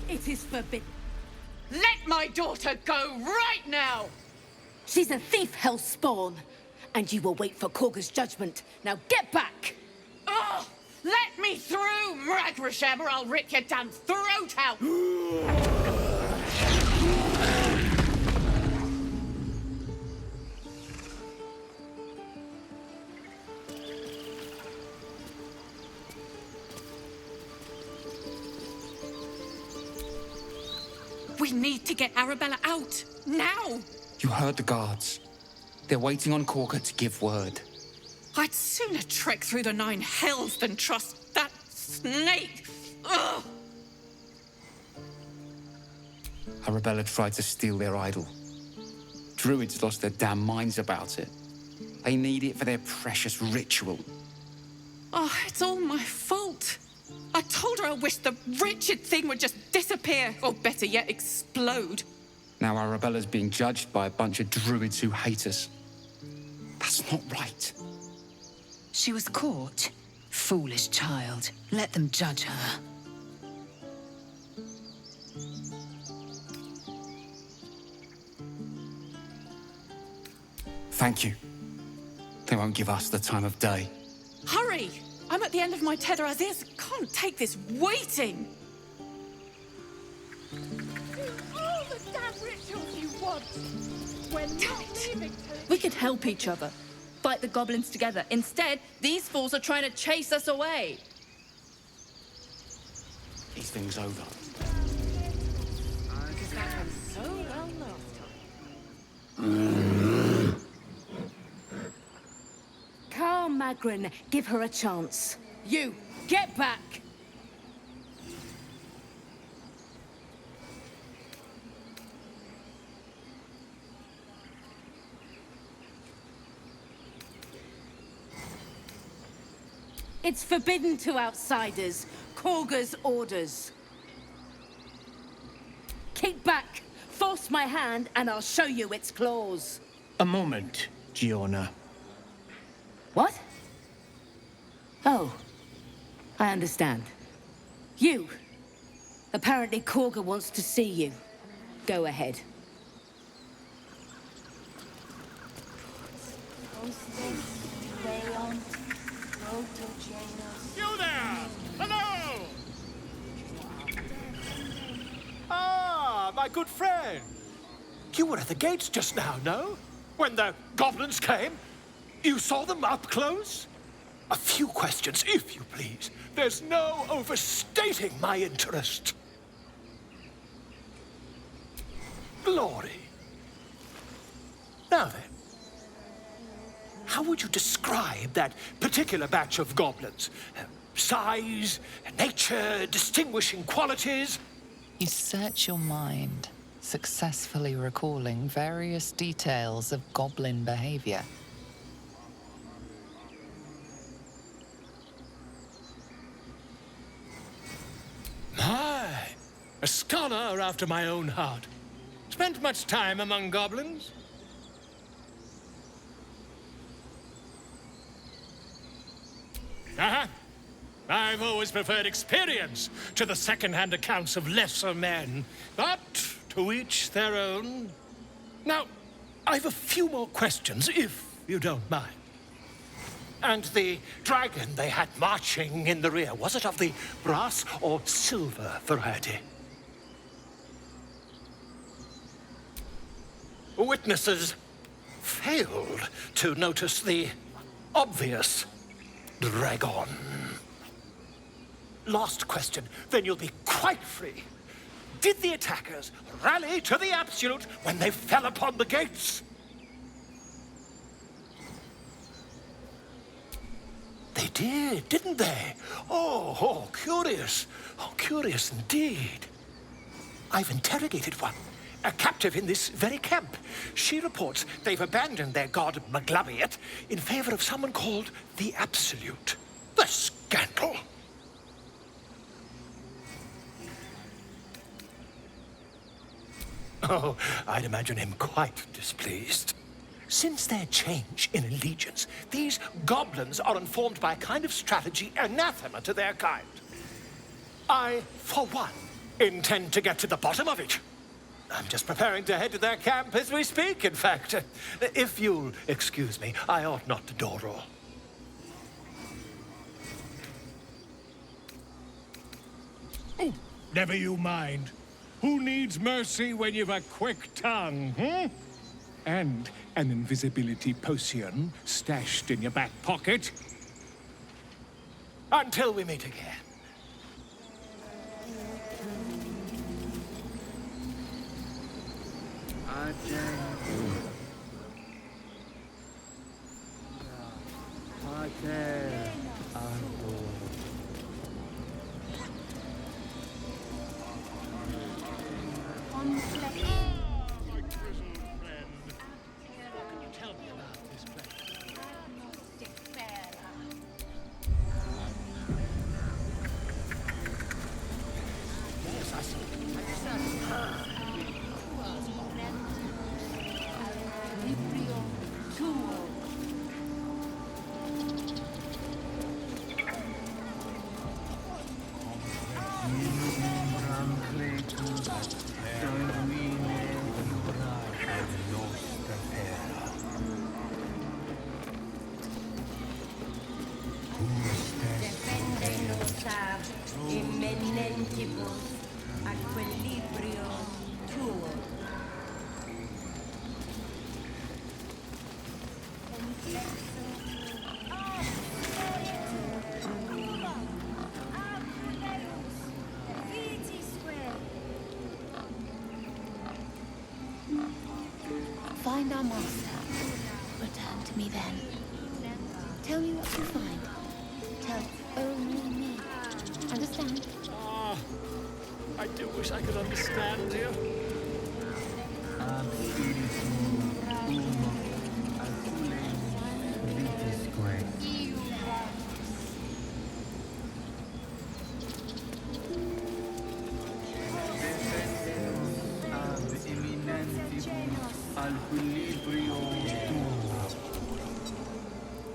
It is forbidden. Let my daughter go right now! She's a thief, hellspawn. And you will wait for Korga's judgment. Now get back! Oh, let me through, Mragrasham, or I'll rip your damn throat out! We need to get Arabella out, now! You heard the guards. They're waiting on Korga to give word. I'd sooner trek through the 9 hells than trust that snake! Ugh! Arabella tried to steal their idol. Druids lost their damn minds about it. They need it for their precious ritual. Oh, it's all my fault. I told her I wished the wretched thing would just disappear, or better yet, explode. Now Arabella's being judged by a bunch of druids who hate us. That's not right. She was caught. Foolish child. Let them judge her. Thank you. They won't give us the time of day. Hurry! I'm at the end of my tether as is. Can't take this waiting. All the damn rituals you want. We're not leaving till We could help each other. Fight the goblins together. Instead, these fools are trying to chase us away. These things over. so well last time. Calm, Magrin. Give her a chance. You, get back! It's forbidden to outsiders. Korga's orders. Kick back. Force my hand, and I'll show you its claws. A moment, Giona. What? Oh. I understand. You. Apparently Korga wants to see you. Go ahead. You there! Hello! Ah, my good friend. You were at the gates just now, no? When the goblins came? You saw them up close? A few questions, if you please. There's no overstating my interest. Glory. Now then, how would you describe that particular batch of goblins? Size, nature, distinguishing qualities? You search your mind, successfully recalling various details of goblin behavior. My, a scholar after my own heart. Spent much time among goblins? Uh-huh. I've always preferred experience to the second-hand accounts of lesser men. But to each their own. Now, I've a few more questions, if you don't mind. And the dragon they had marching in the rear, was it of the brass or silver variety? Witnesses failed to notice the obvious dragon. Last question, then you'll be quite free. Did the attackers rally to the absolute when they fell upon the gates? They did, didn't they? Oh, curious. Oh, curious indeed. I've interrogated one, a captive in this very camp. She reports they've abandoned their god Maglabiet in favor of someone called the Absolute. The scandal! Oh, I'd imagine him quite displeased. Since their change in allegiance, these goblins are informed by a kind of strategy anathema to their kind. I, for one, intend to get to the bottom of it. I'm just preparing to head to their camp as we speak, in fact. If you'll excuse me, I ought not to dawdle. Oh, never you mind. Who needs mercy when you've a quick tongue, hmm? And an invisibility potion stashed in your back pocket. Until we meet again. Find our master. Return to me then. Tell me what you find. Tell only me. Understand? I do wish I could understand you.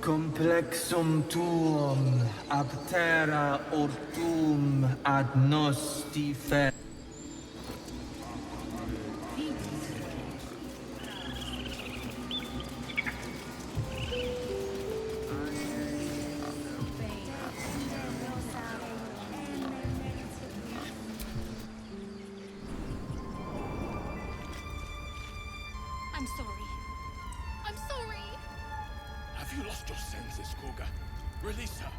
Complexum tuum ab terra ortum ad nos difer. I'm sorry. I'm sorry. Have you lost your senses, Koga? Release her.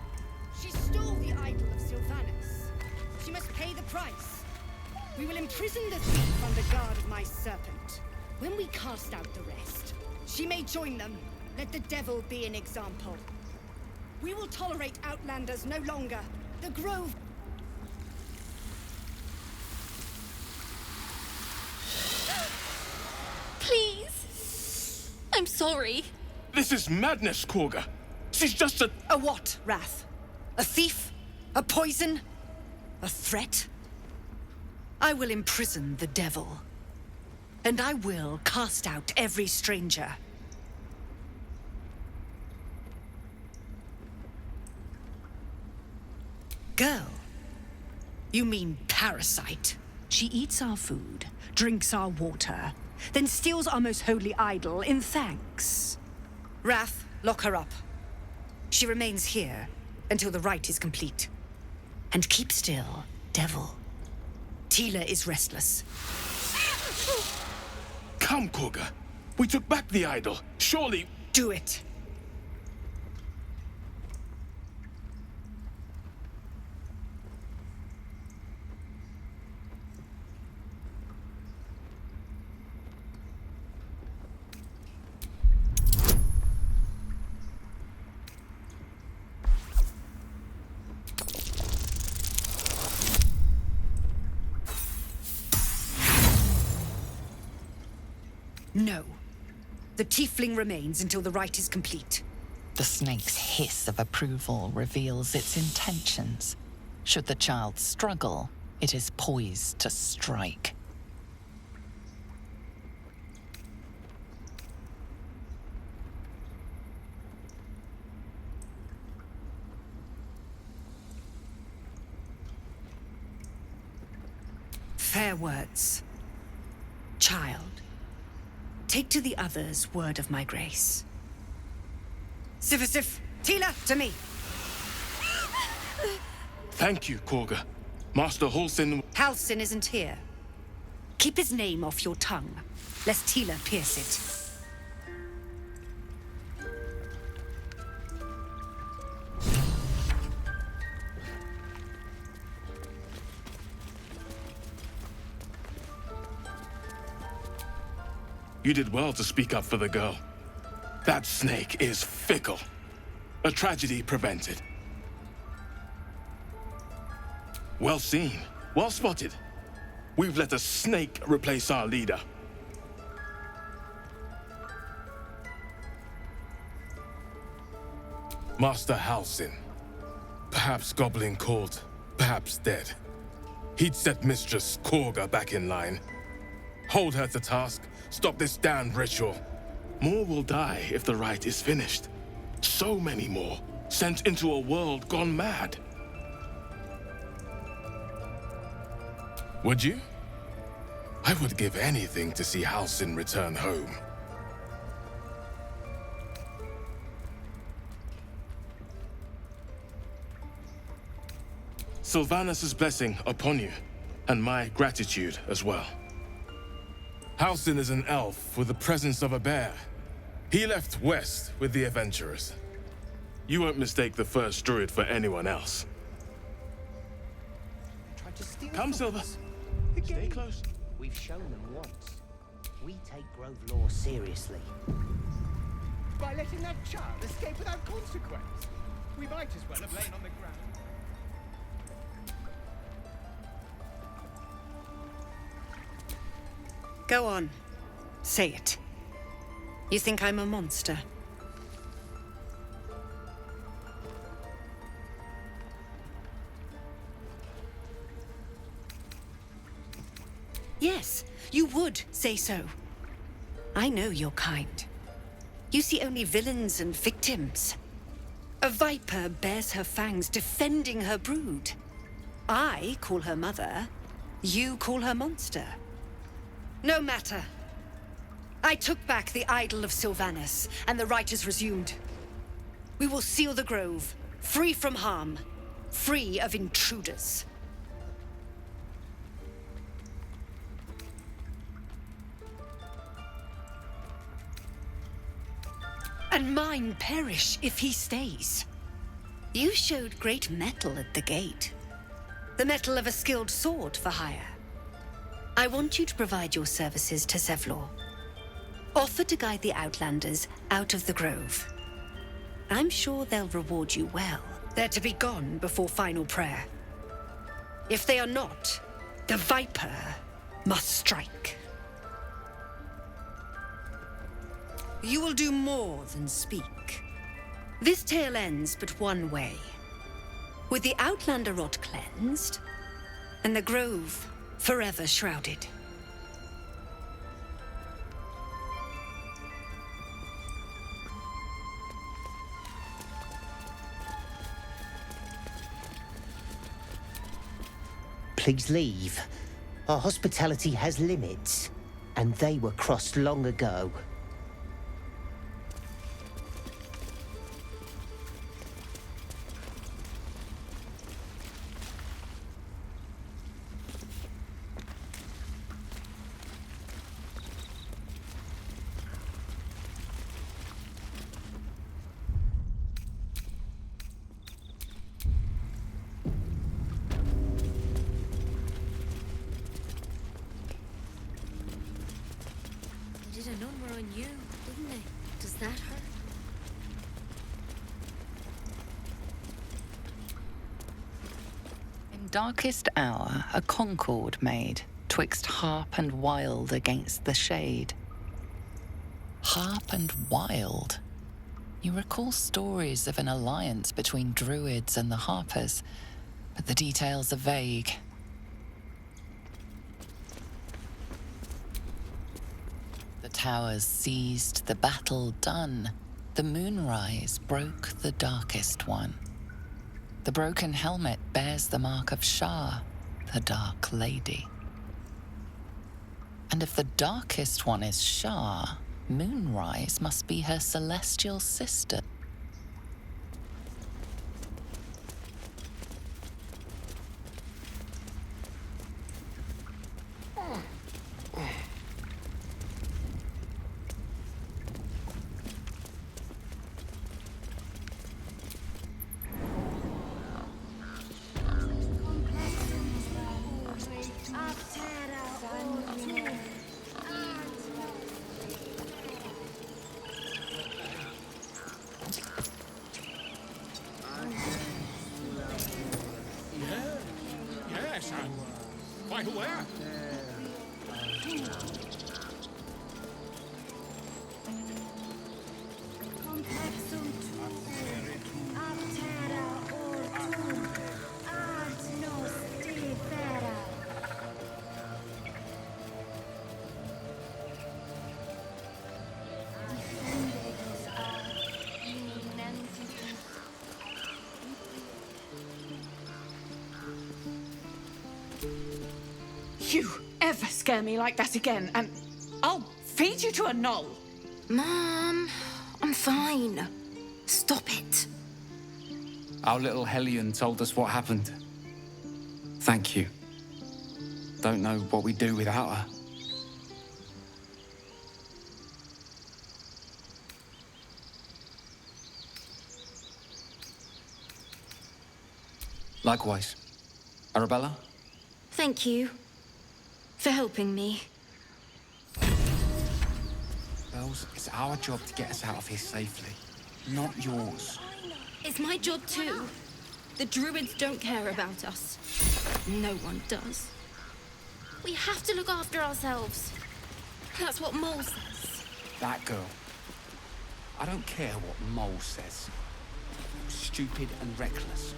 She stole the idol of Sylvanus. She must pay the price. We will imprison the thief on the guard of my serpent. When we cast out the rest, she may join them. Let the devil be an example. We will tolerate outlanders no longer. The grove... Please. I'm sorry. This is madness, Koga. She's just a... A what, Wrath? A thief? A poison? A threat? I will imprison the devil. And I will cast out every stranger. Girl? You mean parasite? She eats our food, drinks our water, then steals our most holy idol in thanks. Wrath, lock her up. She remains here until the rite is complete. And keep still, devil. Tila is restless. Come, Koga. We took back the idol. Surely... Do it. No. The tiefling remains until the rite is complete. The snake's hiss of approval reveals its intentions. Should the child struggle, it is poised to strike. fair words. Child, take to the others word of my grace. Sif, Tila, to me. Thank you, Korga. Master Halsin... Halsin isn't here. Keep his name off your tongue, lest Tila pierce it. You did well to speak up for the girl. That snake is fickle. A tragedy prevented. Well seen. Well spotted. We've let a snake replace our leader. Master Halsin. Perhaps goblin caught, perhaps dead. He'd set Mistress Korga back in line. Hold her to task, stop this damned ritual. More will die if the rite is finished. So many more, sent into a world gone mad. Would you? I would give anything to see Halsin return home. Sylvanus' blessing upon you, and my gratitude as well. Halsin is an elf with the presence of a bear. He left west with the adventurers. You won't mistake the first druid for anyone else. Come, Silver. Stay close. We've shown them once. We take Grove law seriously. By letting that child escape without consequence. We might as well have lain on the ground. Go on. Say it. You think I'm a monster? Yes, you would say so. I know your kind. You see only villains and victims. A viper bears her fangs defending her brood. I call her mother. You call her monster. No matter. I took back the idol of Sylvanus, and the rite is resumed. We will seal the grove, free from harm, free of intruders. And mine perish if he stays. You showed great mettle at the gate. The mettle of a skilled sword for hire. I want you to provide your services to Zevlor. Offer to guide the Outlanders out of the grove. I'm sure they'll reward you well. They're to be gone before final prayer. If they are not, the Viper must strike. You will do more than speak. This tale ends but one way. With the Outlander rot cleansed, and the grove forever shrouded. Please leave. Our hospitality has limits, and they were crossed long ago. Darkest hour, a concord made, twixt harp and wild against the shade. Harp and wild. You recall stories of an alliance between druids and the harpers, but the details are vague. The towers seized, the battle done. The moonrise broke the darkest one. The broken helmet bears the mark of Shah, the Dark Lady. And if the darkest one is Shah, Moonrise must be her celestial sister. Yes, I'm quite aware. You ever scare me like that again, and I'll feed you to a knoll. Mom, I'm fine. Stop it. Our little Hellion told us what happened. Thank you. Don't know what we'd do without her. Likewise. Arabella? Thank you for helping me. Bells, it's our job to get us out of here safely, not yours. It's my job too. The druids don't care about us. No one does. We have to look after ourselves. That's what Mole says. That girl. I don't care what Mole says. Stupid and reckless.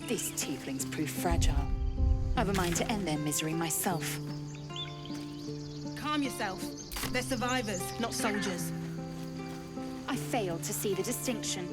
These tieflings prove fragile. I've a mind to end their misery myself. Calm yourself. They're survivors, not soldiers. I failed to see the distinction.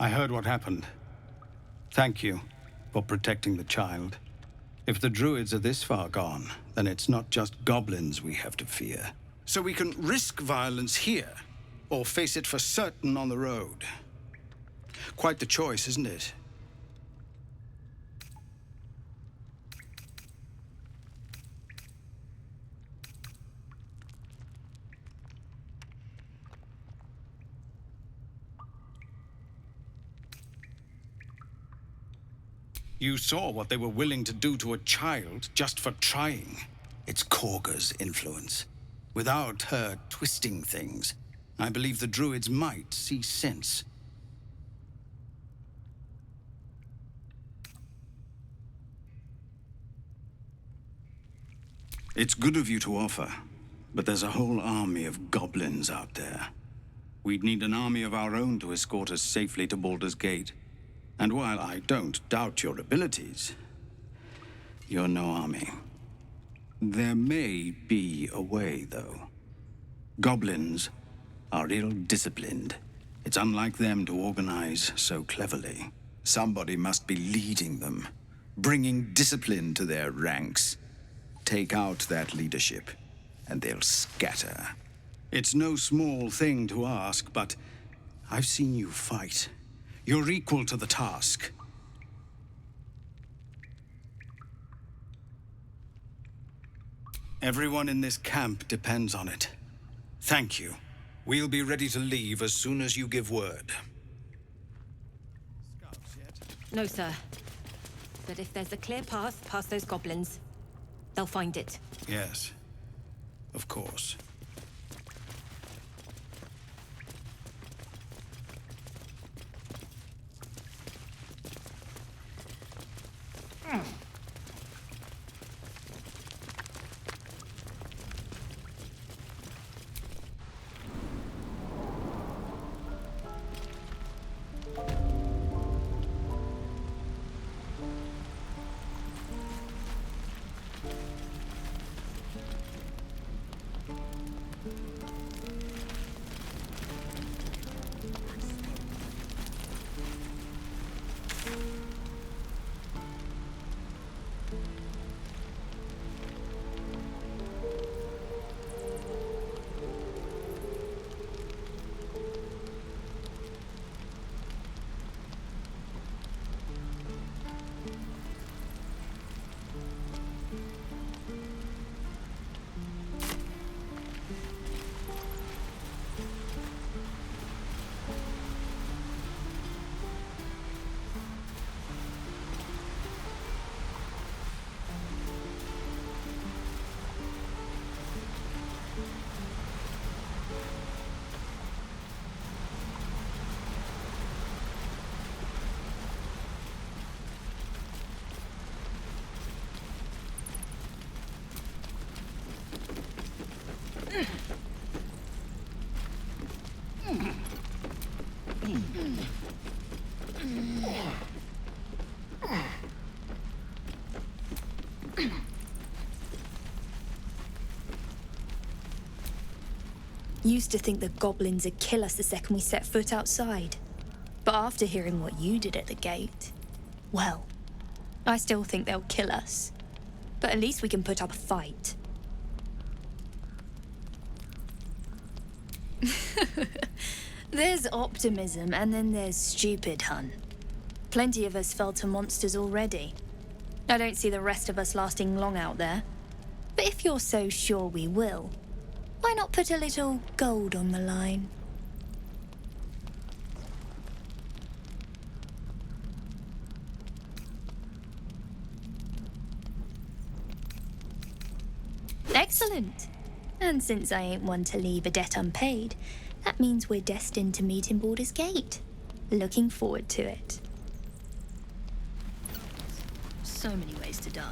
I heard what happened. Thank you for protecting the child. If the druids are this far gone, then it's not just goblins we have to fear. So we can risk violence here, or face it for certain on the road. Quite the choice, isn't it? You saw what they were willing to do to a child just for trying. It's Korga's influence. Without her twisting things, I believe the druids might see sense. It's good of you to offer, but there's a whole army of goblins out there. We'd need an army of our own to escort us safely to Baldur's Gate. And while I don't doubt your abilities, you're no army. There may be a way, though. Goblins are ill-disciplined. It's unlike them to organize so cleverly. Somebody must be leading them, bringing discipline to their ranks. Take out that leadership, and they'll scatter. It's no small thing to ask, but I've seen you fight. You're equal to the task. Everyone in this camp depends on it. Thank you. We'll be ready to leave as soon as you give word. No, sir. But if there's a clear path past those goblins, they'll find it. Yes, of course. Used to think the goblins would kill us the second we set foot outside. But after hearing what you did at the gate, well, I still think they'll kill us. But at least we can put up a fight. There's optimism, and then there's stupid, hun. Plenty of us fell to monsters already. I don't see the rest of us lasting long out there. But if you're so sure we will, why not put a little gold on the line? Excellent. And since I ain't one to leave a debt unpaid, that means we're destined to meet in Baldur's Gate. Looking forward to it. So many ways to die.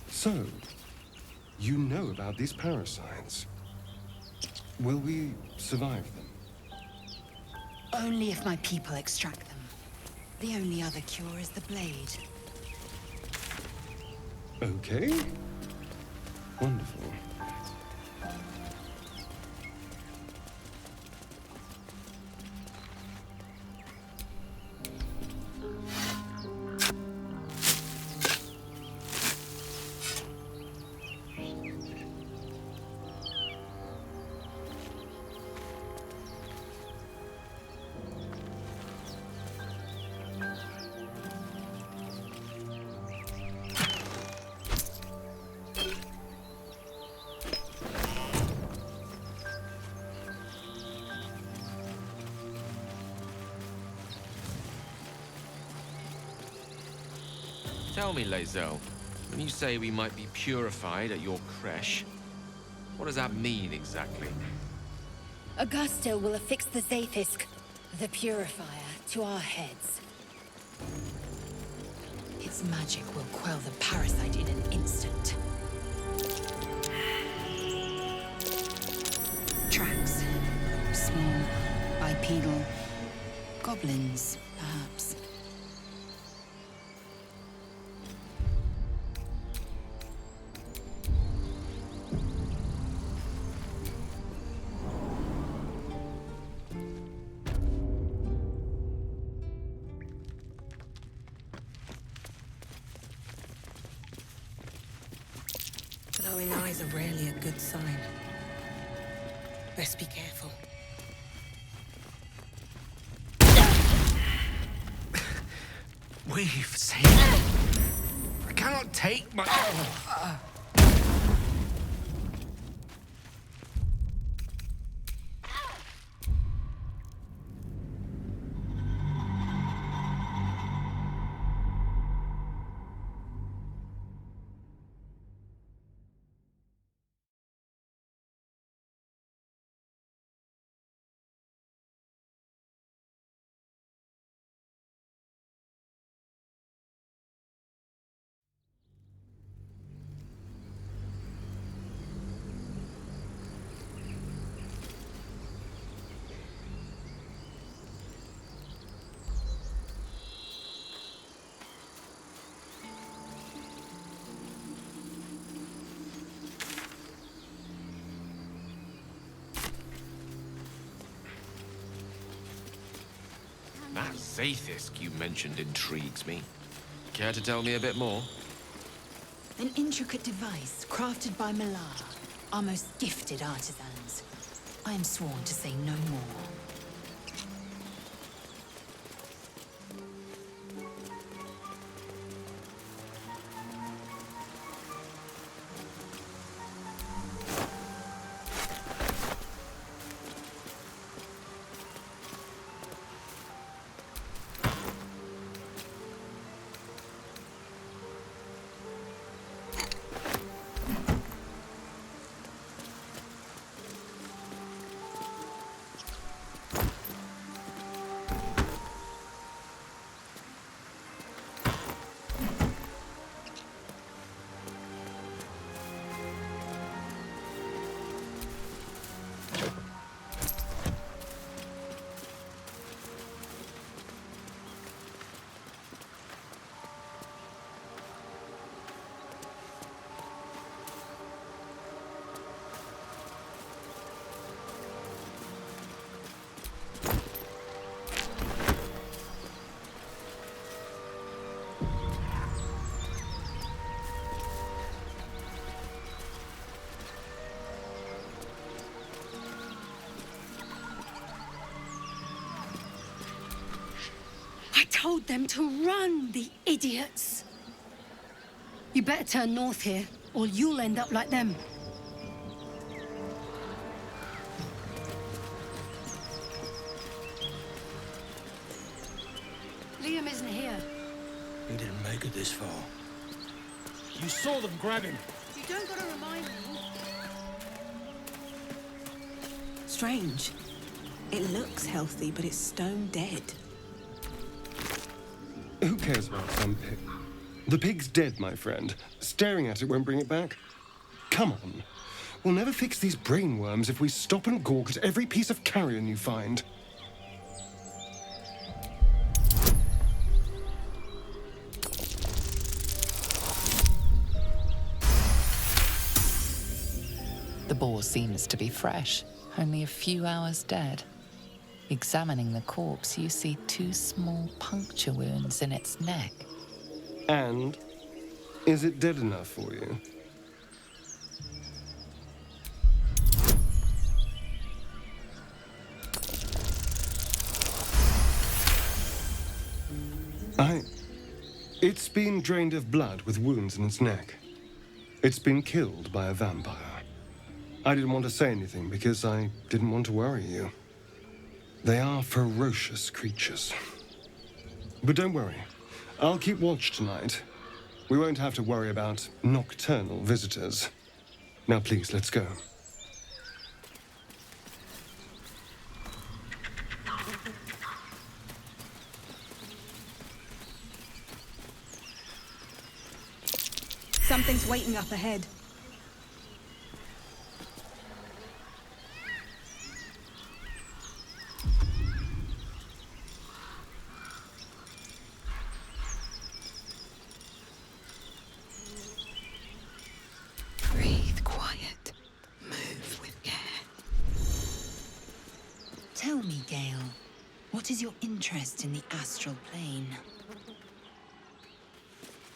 So, you know about these parasites. Will we survive them? Only if my people extract them. The only other cure is the blade. Okay. Wonderful. Tell me, Lae'zel, when you say we might be purified at your creche, what does that mean exactly? Augusto will affix the Zaithisk, the purifier, to our heads. Its magic will quell the parasite in an instant. Tracks. Small, bipedal. Goblins, perhaps. Glowing eyes are rarely a good sign. Best be careful. We've saved it. I cannot take my... That Zaithisk you mentioned intrigues me. Care to tell me a bit more? An intricate device crafted by Malar, our most gifted artisans. I am sworn to say no more. I told them to run, the idiots. You better turn north here, or you'll end up like them. Liam isn't here. He didn't make it this far. You saw them grab him. You don't gotta remind me. Strange. It looks healthy, but it's stone dead. Who cares about some pig? The pig's dead, my friend. Staring at it won't bring it back. Come on. We'll never fix these brainworms if we stop and gawk at every piece of carrion you find. The boar seems to be fresh, only a few hours dead. Examining the corpse, you see 2 small puncture wounds in its neck. And is it dead enough for you? It's been drained of blood with wounds in its neck. It's been killed by a vampire. I didn't want to say anything because I didn't want to worry you. They are ferocious creatures. But don't worry. I'll keep watch tonight. We won't have to worry about nocturnal visitors. Now please, let's go. Something's waiting up ahead. Breathe quiet. Move with care. Tell me, Gale, what is your interest in the astral plane?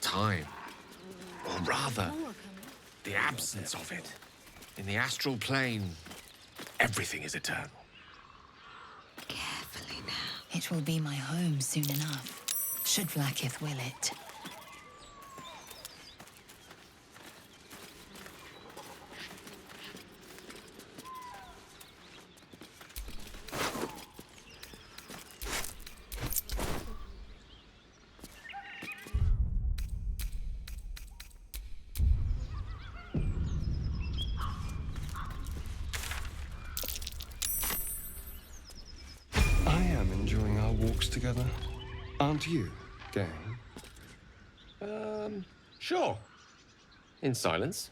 Time. Or rather, the absence of it. In the astral plane, everything is eternal. Carefully now. It will be my home soon enough, should Vlaakith will it. Together. Aren't you, Gale? Sure. In silence.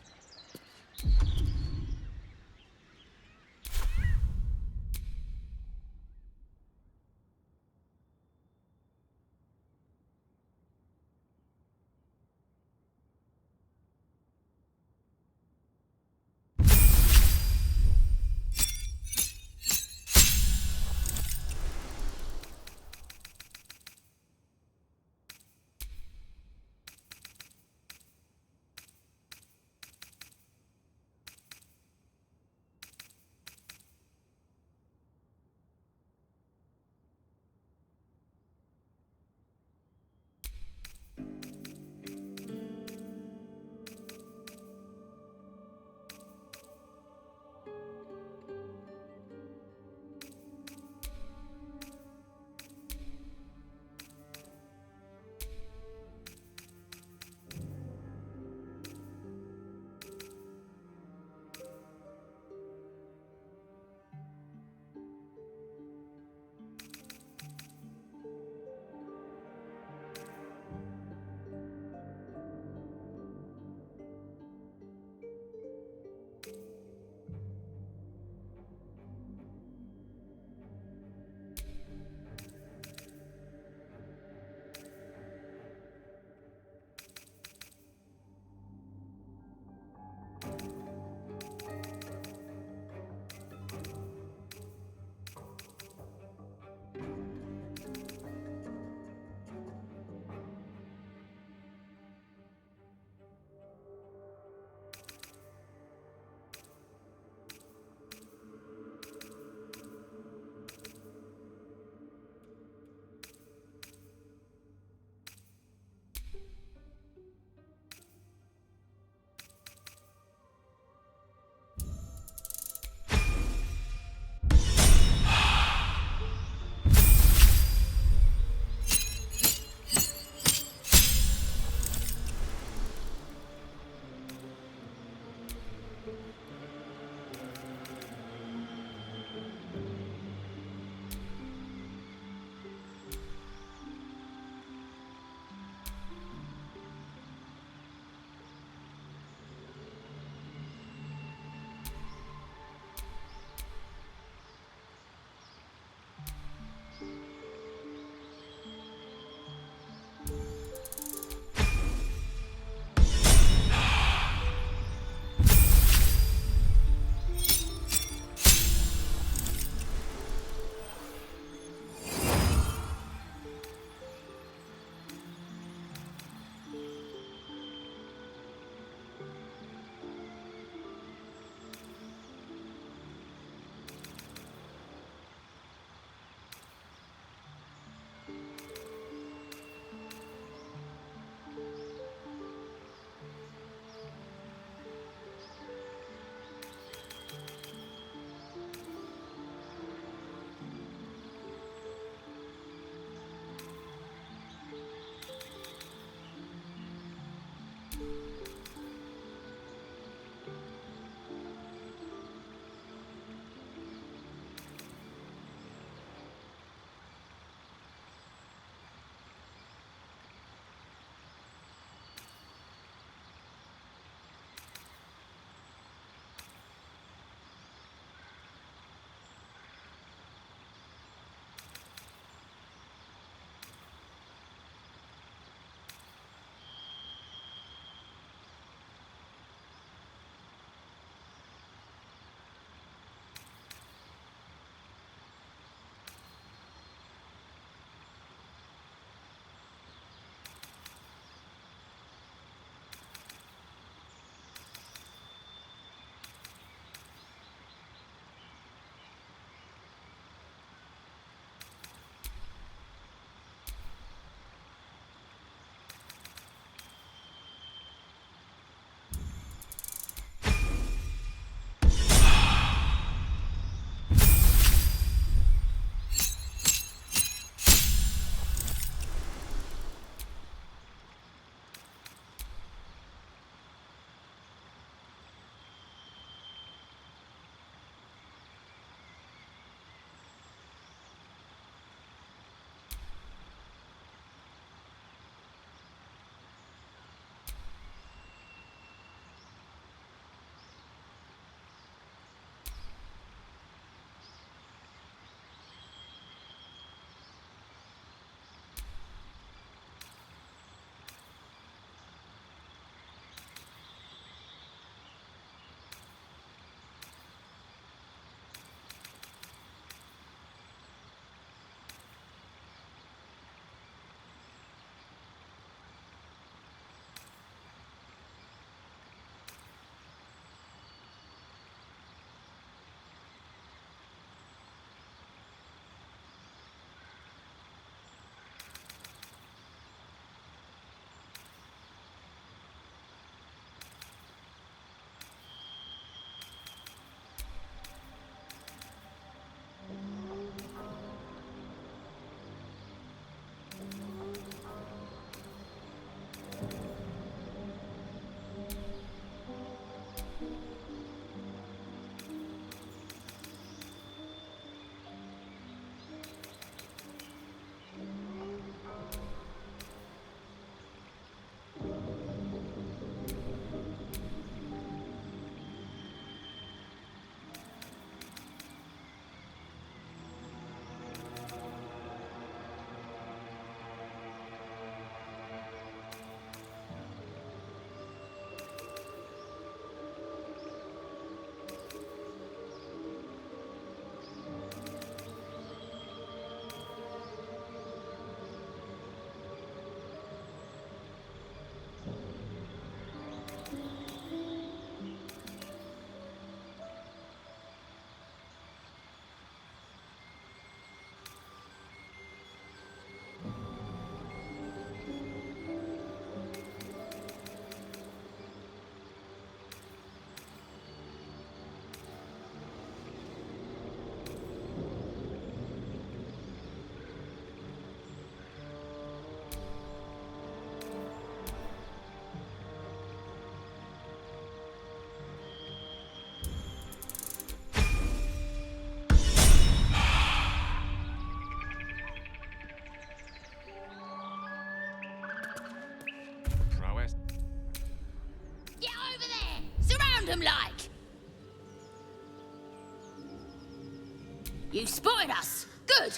You spotted us. Good.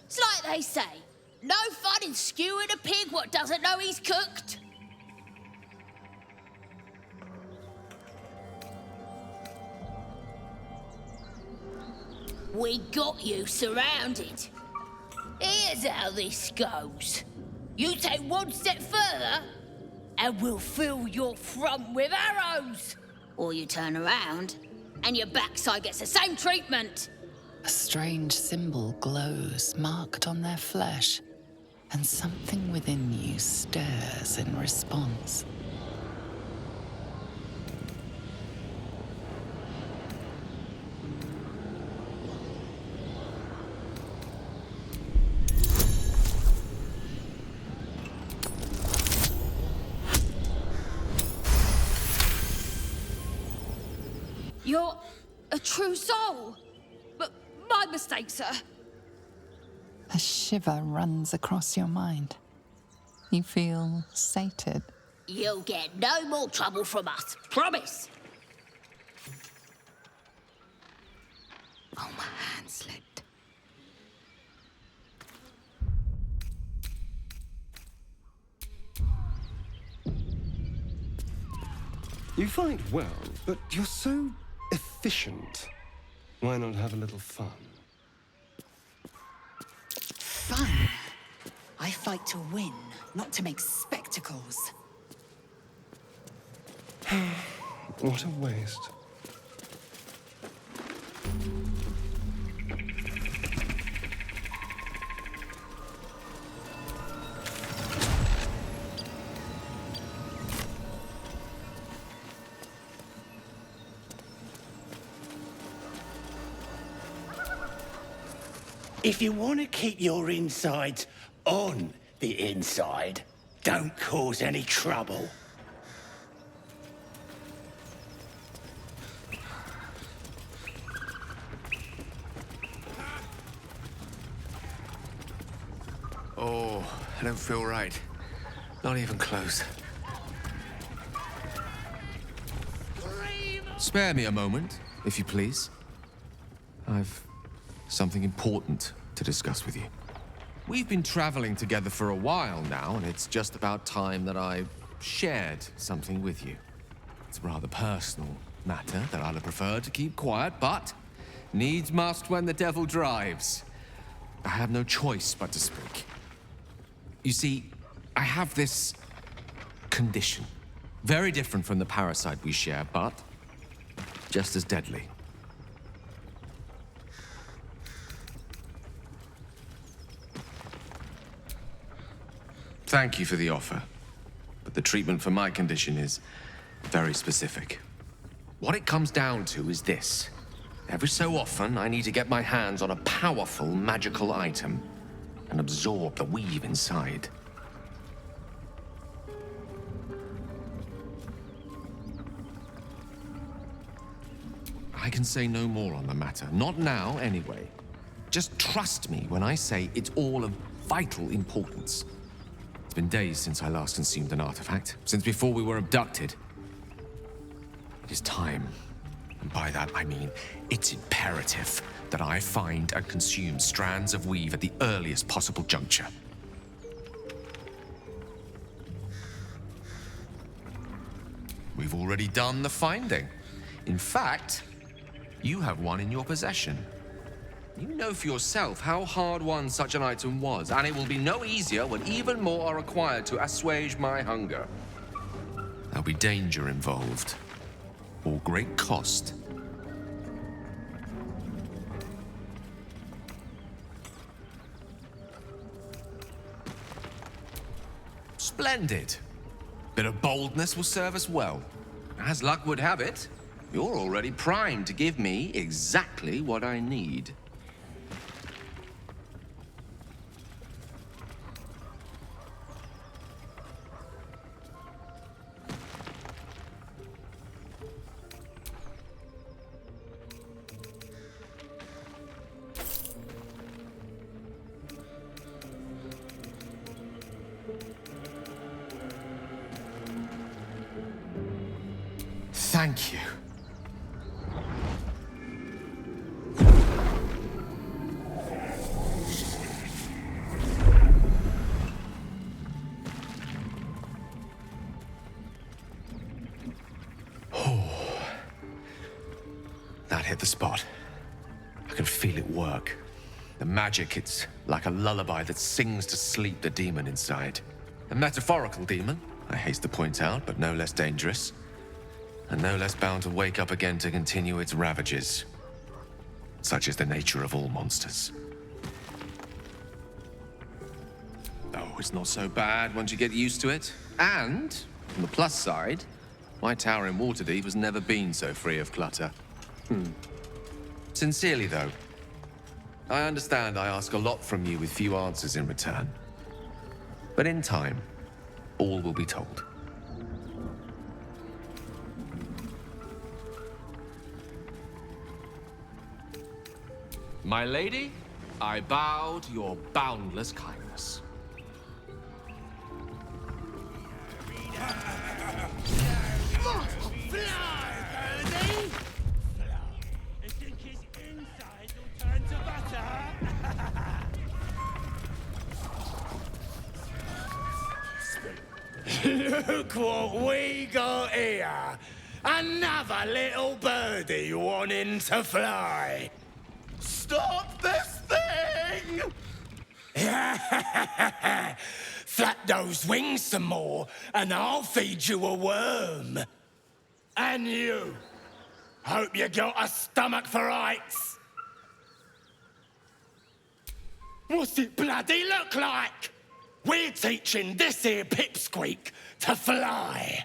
It's like they say. No fun in skewing a pig what doesn't know he's cooked. We got you surrounded. Here's how this goes. You take one step further, and we'll fill your front with arrows. Or you turn around, and your backside gets the same treatment. A strange symbol glows, marked on their flesh, and something within you stirs in response. You're a true soul. But my mistake, sir. A shiver runs across your mind. You feel sated. You'll get no more trouble from us. Promise. Oh, my hand slipped. You fight well, but you're so efficient. Why not have a little fun? Fun? I fight to win, not to make spectacles. What a waste. If you want to keep your insides on the inside, don't cause any trouble. Oh, I don't feel right. Not even close. Spare me a moment, if you please. I've something important to discuss with you. We've been traveling together for a while now, and it's just about time that I shared something with you. It's a rather personal matter that I'd have preferred to keep quiet, but needs must when the devil drives. I have no choice but to speak. You see, I have this condition. Very different from the parasite we share, but just as deadly. Thank you for the offer, but the treatment for my condition is very specific. What it comes down to is this. Every so often, I need to get my hands on a powerful magical item and absorb the weave inside. I can say no more on the matter. Not now, anyway. Just trust me when I say it's all of vital importance. It's been days since I last consumed an artifact, since before we were abducted. It is time, and by that I mean it's imperative that I find and consume strands of weave at the earliest possible juncture. We've already done the finding. In fact, you have one in your possession. You know for yourself how hard-won such an item was, and it will be no easier when even more are required to assuage my hunger. There'll be danger involved, or great cost. Splendid. Bit of boldness will serve us well. As luck would have it, you're already primed to give me exactly what I need. Thank you. the spot. I can feel it work. The magic, it's like a lullaby that sings to sleep the demon inside. A metaphorical demon, I haste to point out, but no less dangerous. And no less bound to wake up again to continue its ravages. Such is the nature of all monsters. Oh, it's not so bad once you get used to it. And, on the plus side, my tower in Waterdeep has never been so free of clutter. Sincerely, though, I understand I ask a lot from you with few answers in return. But in time, all will be told. My lady, I bow to your boundless kindness. Look what we got here. Another little birdie wanting to fly. Stop this thing! Flap those wings some more, and I'll feed you a worm. And you. Hope you got a stomach for heights. What's it bloody look like? We're teaching this here pipsqueak to fly.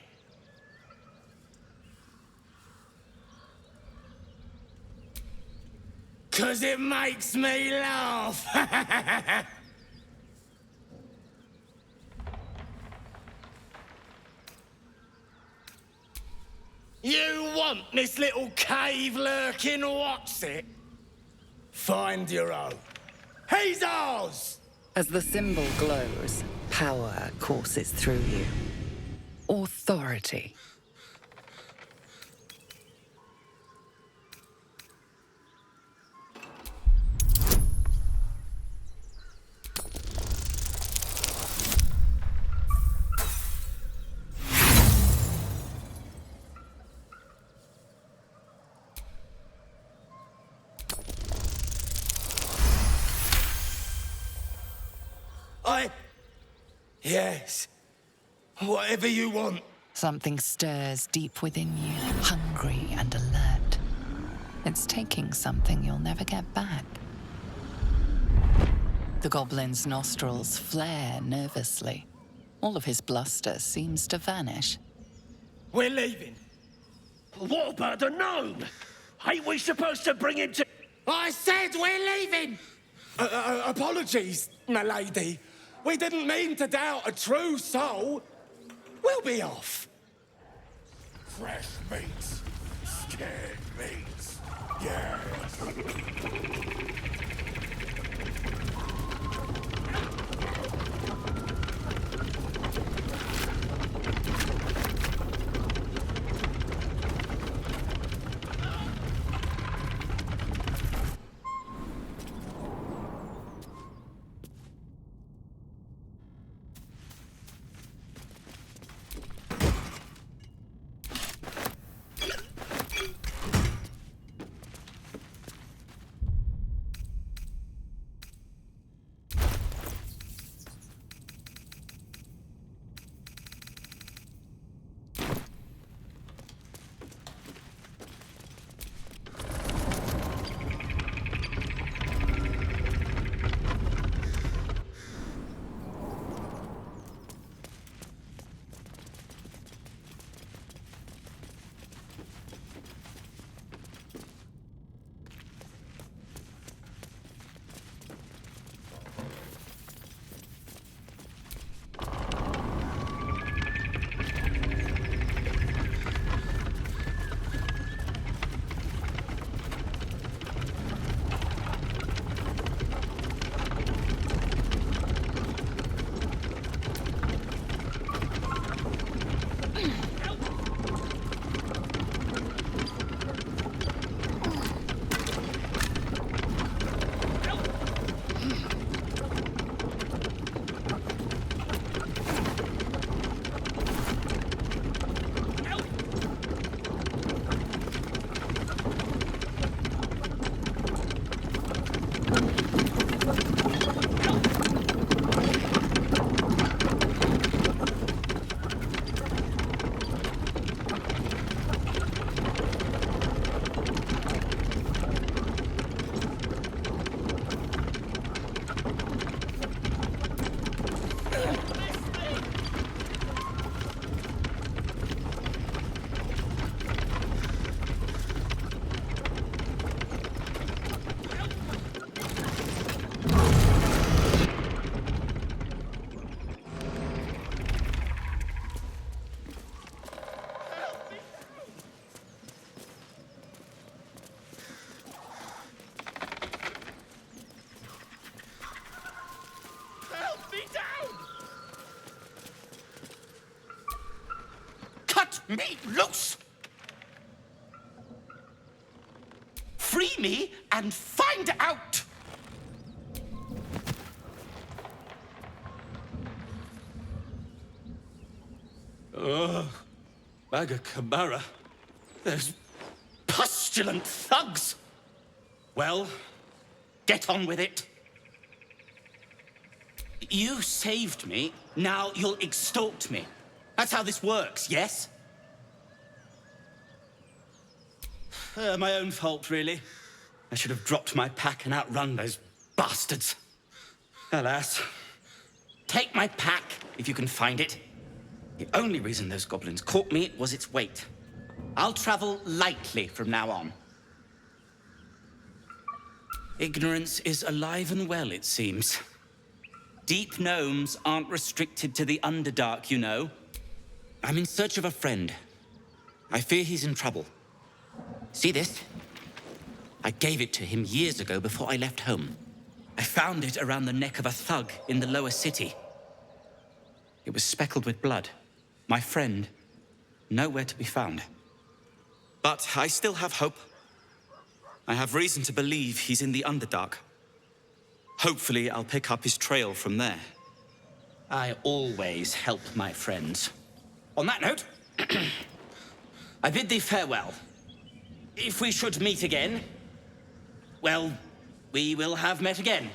Cause it makes me laugh. You want this little cave lurking what's it? Find your own. He's ours! As the symbol glows, power courses through you. Authority. Yes. Whatever you want. Something stirs deep within you, hungry and alert. It's taking something you'll never get back. The goblin's nostrils flare nervously. All of his bluster seems to vanish. We're leaving. What about the gnome? Ain't we supposed to bring him to... I said we're leaving! Apologies, my lady. We didn't mean to doubt a true soul. We'll be off. Fresh meats. Scared meats. Yes. Me loose! Free me and find out! Ugh. Baga Kamara. Those pustulant thugs! Well, get on with it. You saved me, now you'll extort me. That's how this works, yes? My own fault, really. I should have dropped my pack and outrun those bastards. Alas. Take my pack, if you can find it. The only reason those goblins caught me was its weight. I'll travel lightly from now on. Ignorance is alive and well, it seems. Deep gnomes aren't restricted to the Underdark, you know. I'm in search of a friend. I fear he's in trouble. See this? I gave it to him years ago before I left home. I found it around the neck of a thug in the lower city. It was speckled with blood. My friend, nowhere to be found. But I still have hope. I have reason to believe he's in the Underdark. Hopefully, I'll pick up his trail from there. I always help my friends. On that note, I bid thee farewell. If we should meet again, well, we will have met again.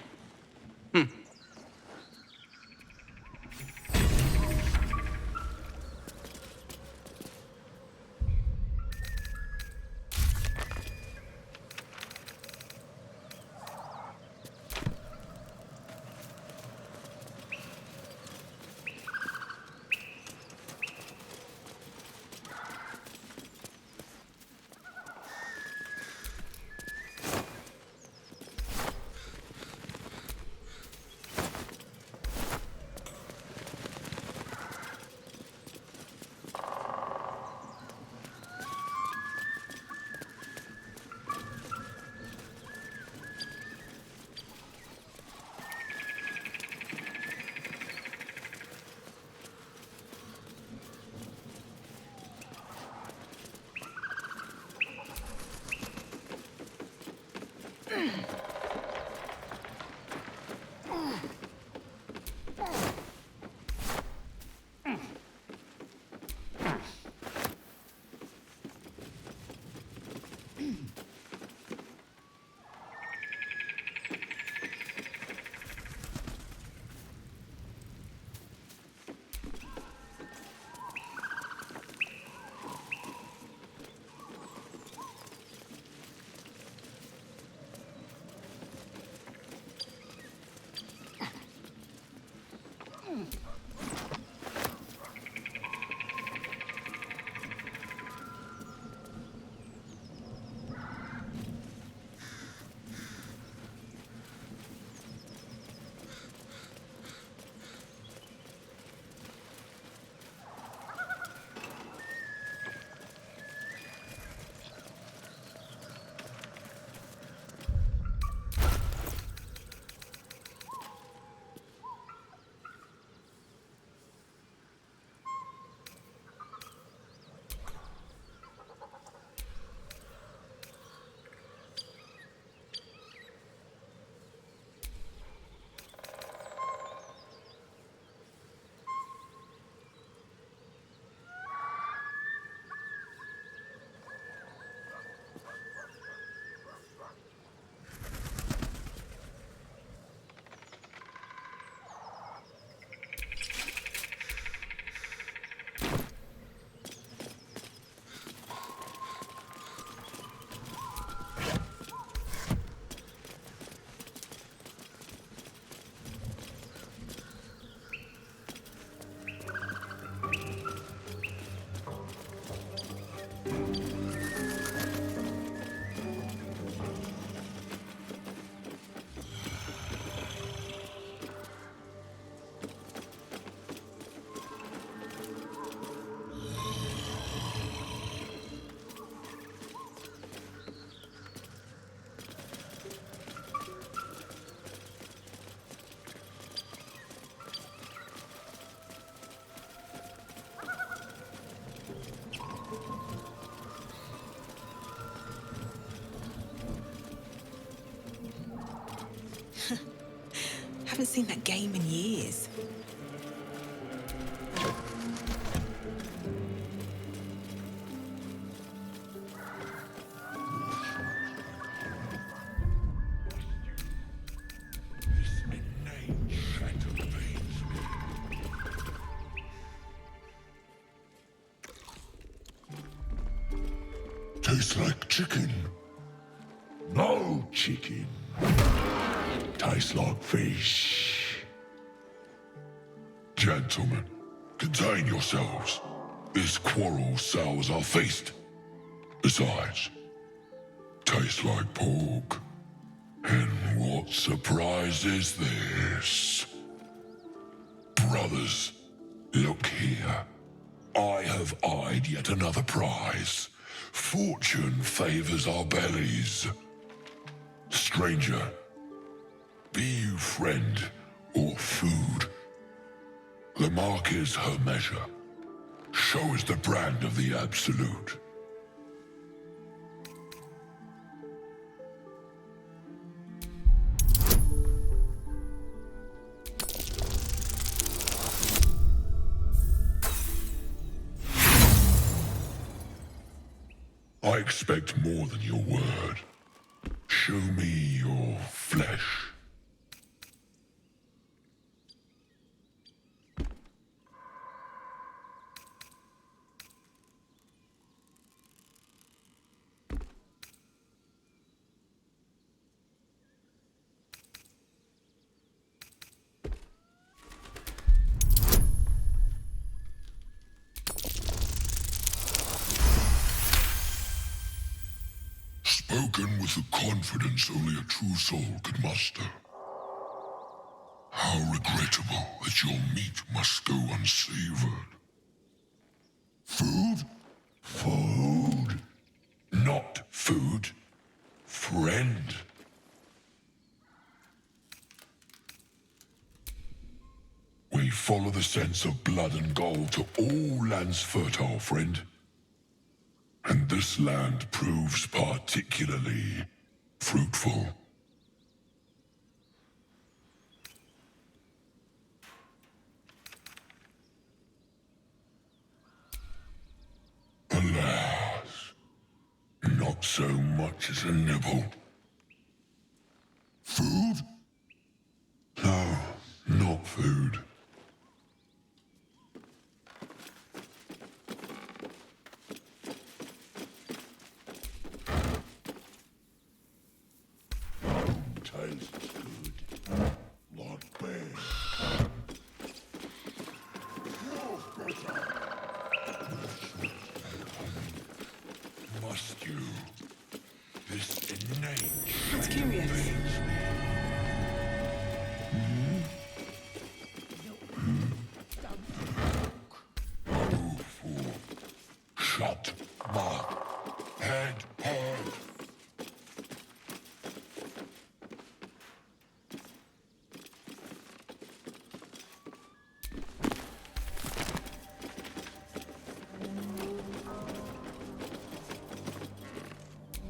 Haven't seen that game in years. Tastes like chicken. No chicken. Tastes like fish. Gentlemen, contain yourselves. This quarrel sours our feast. Besides, tastes like pork. And what surprise is this? Brothers, look here. I have eyed yet another prize. Fortune favors our bellies. Stranger, be you friend or food. The mark is her measure. Show is the brand of the absolute. I expect more than your word. Show me your flesh. Spoken with the confidence only a true soul could muster. How regrettable that your meat must go unsavored. Food? Food. Not food. Friend. We follow the sense of blood and gold to all lands fertile, friend. And this land proves particularly fruitful. Alas, not so much as a nibble. Food? No, not food. Tastes good. Like bear. Must you? This innate That's curious. Shut up. Head.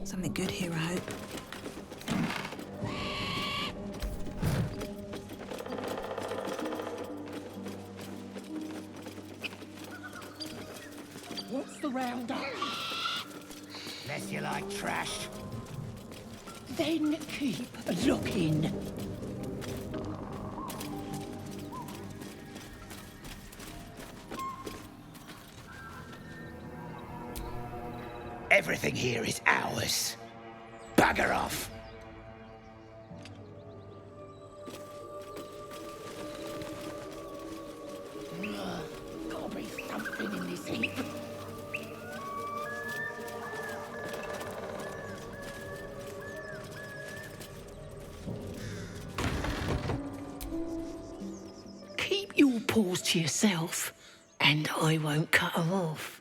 Something good here, I hope. What's the roundup? Unless you like trash. Then keep looking. Everything here is ours. Bugger off. Gotta be something in this heap. Keep your paws to yourself, and I won't cut them off.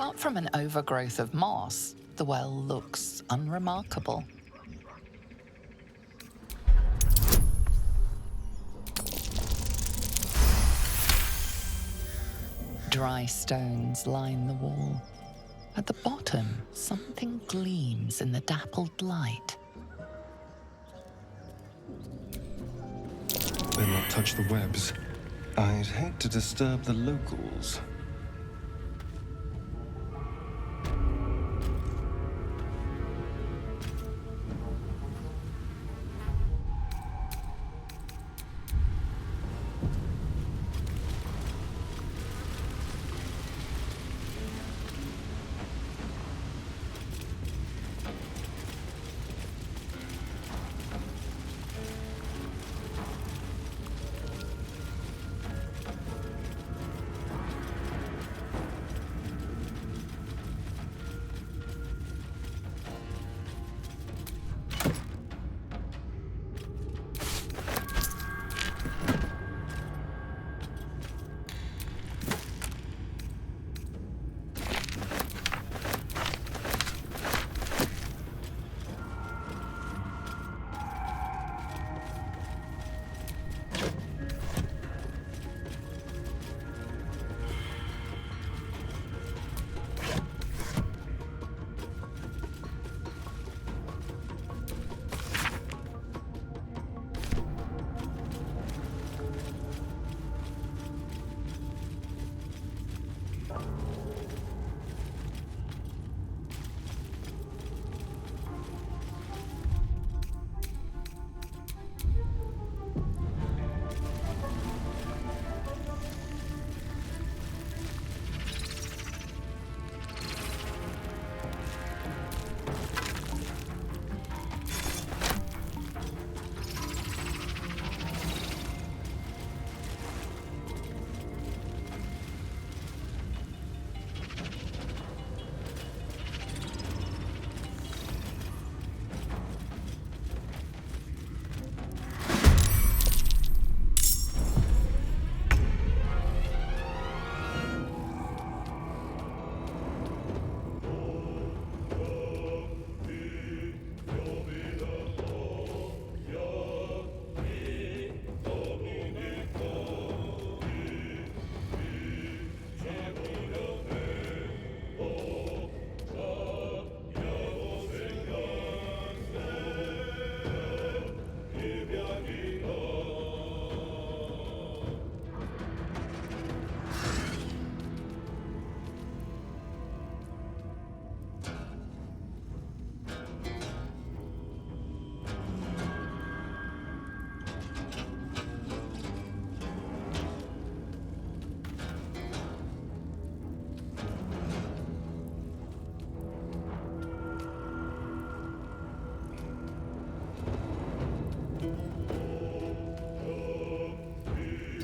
Apart from an overgrowth of moss, the well looks unremarkable. Dry stones line the wall. At the bottom, something gleams in the dappled light. Better not touch the webs. I'd hate to disturb the locals.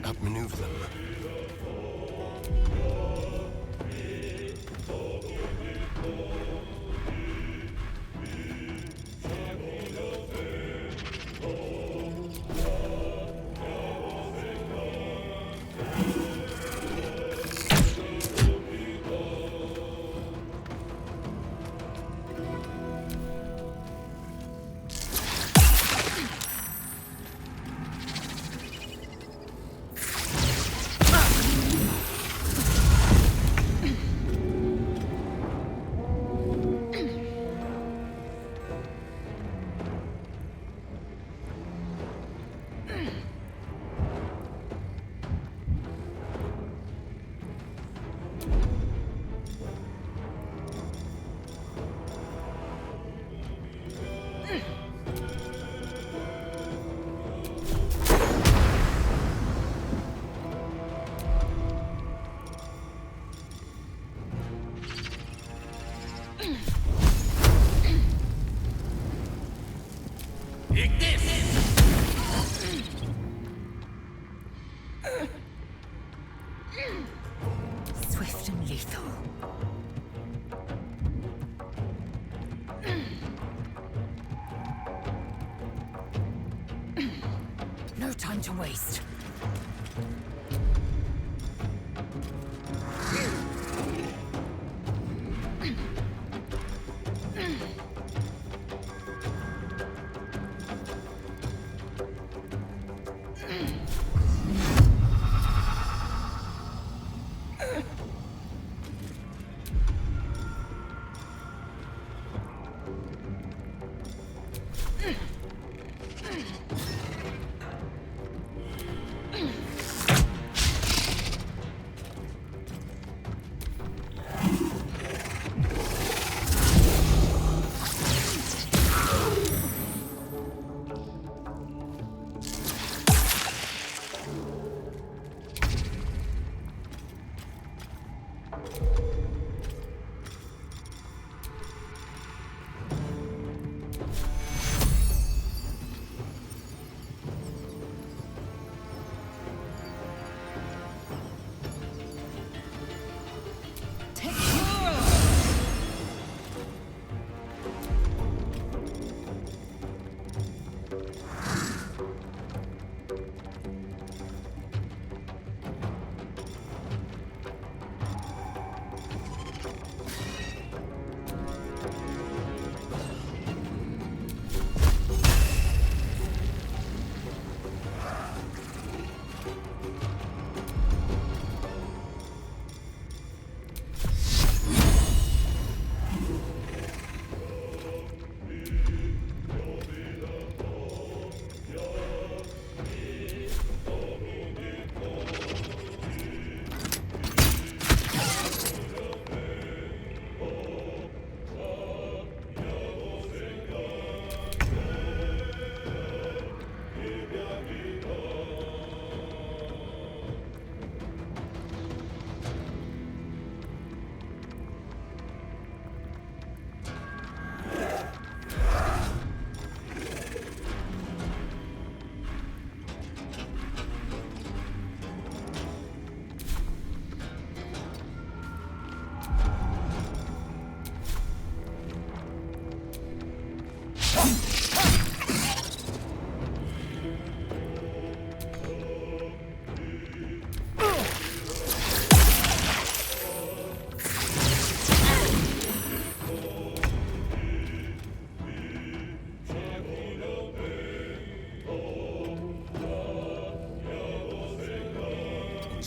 Outmaneuver them. Swift and lethal. No time to waste.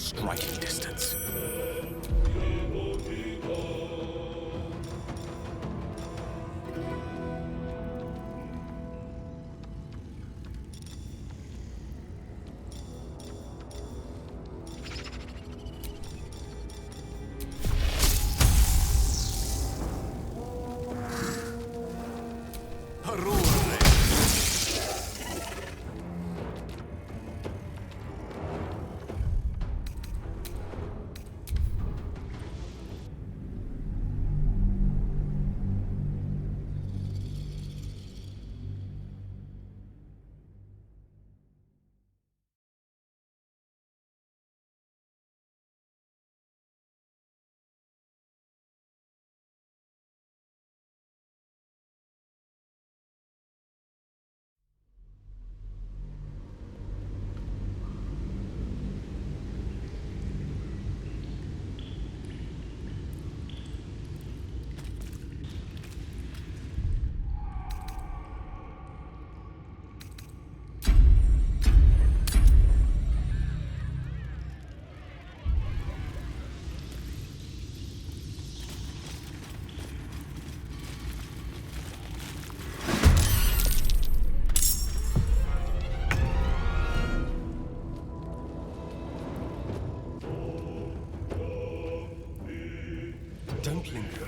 striking distance. Don't linger.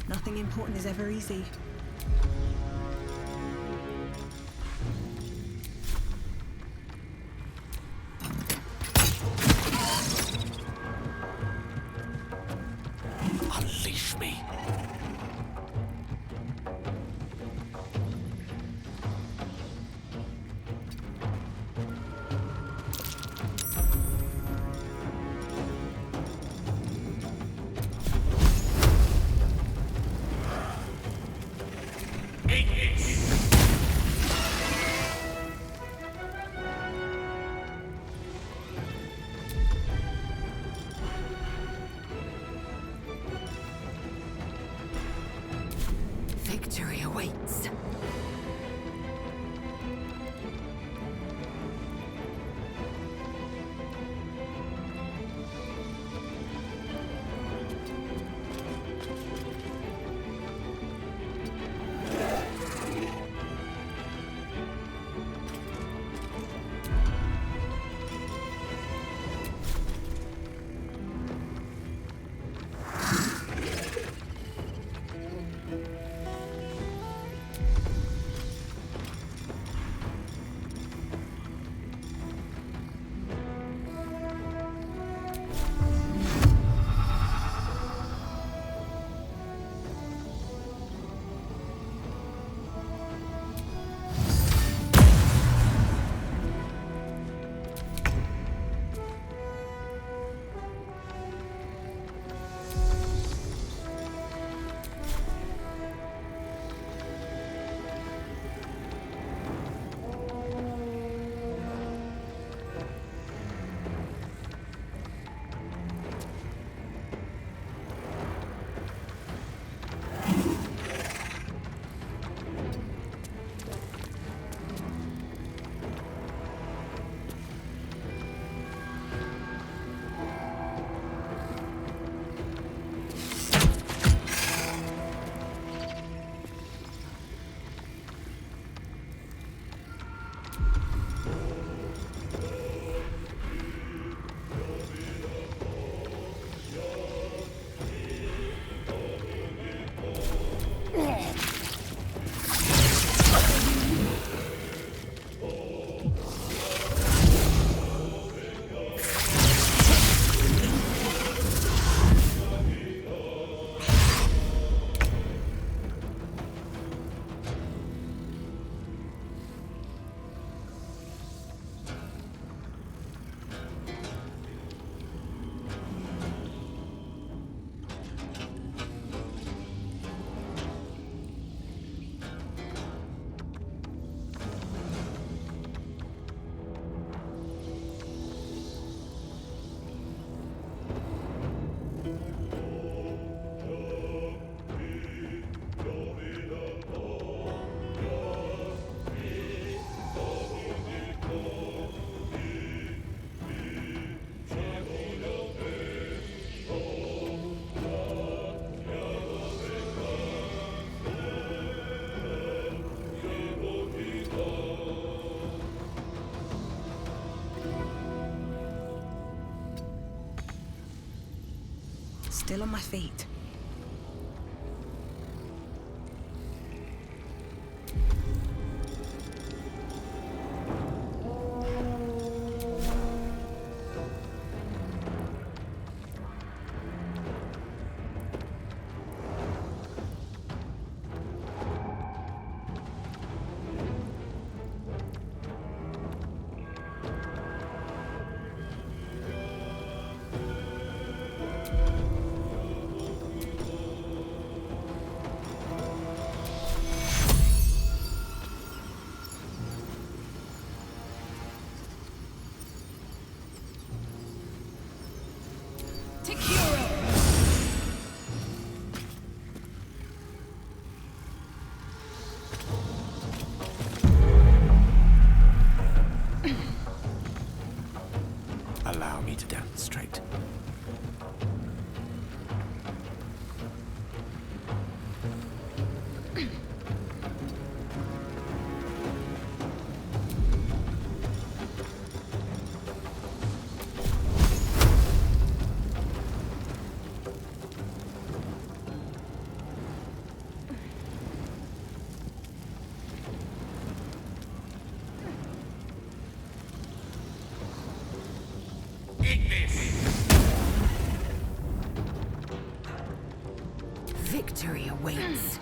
Nothing important is ever easy. Unleash me. Victory awaits. Still on my feet. Allow me to demonstrate. Victory awaits.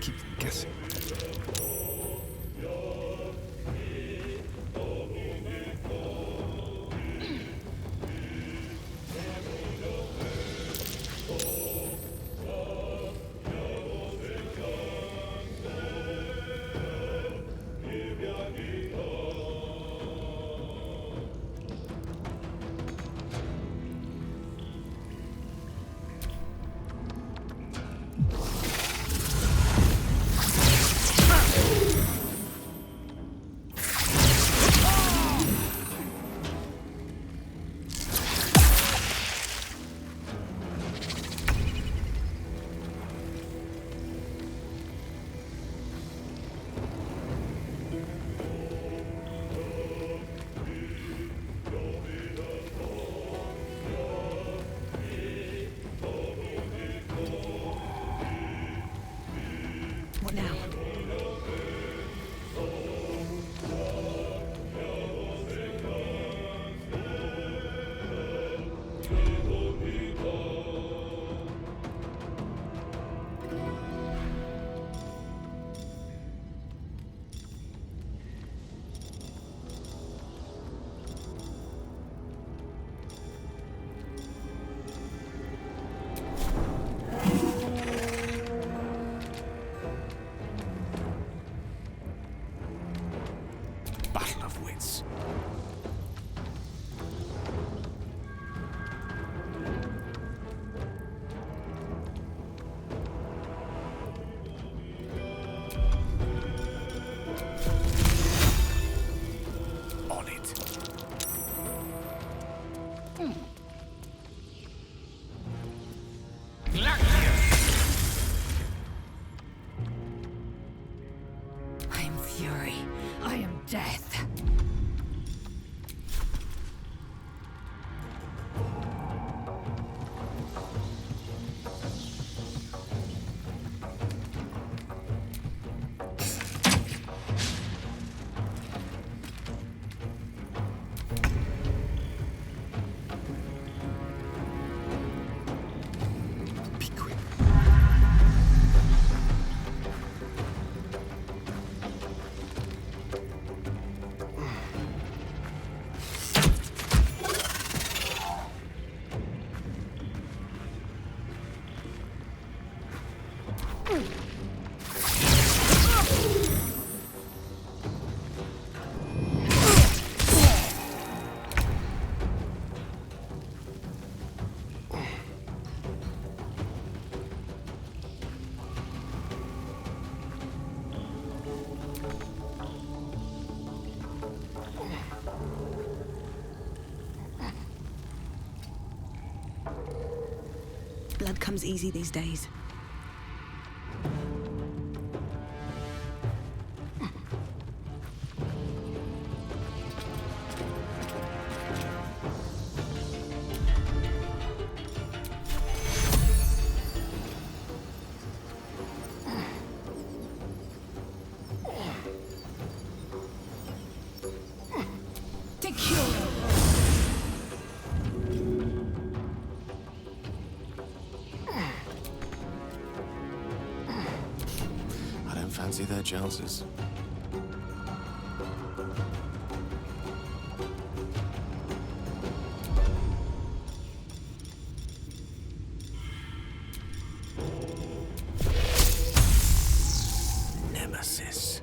Keep guessing. What now? Battle of wits. On it. I am fury. I am death. blood comes easy these days. Fancy their chances. Nemesis.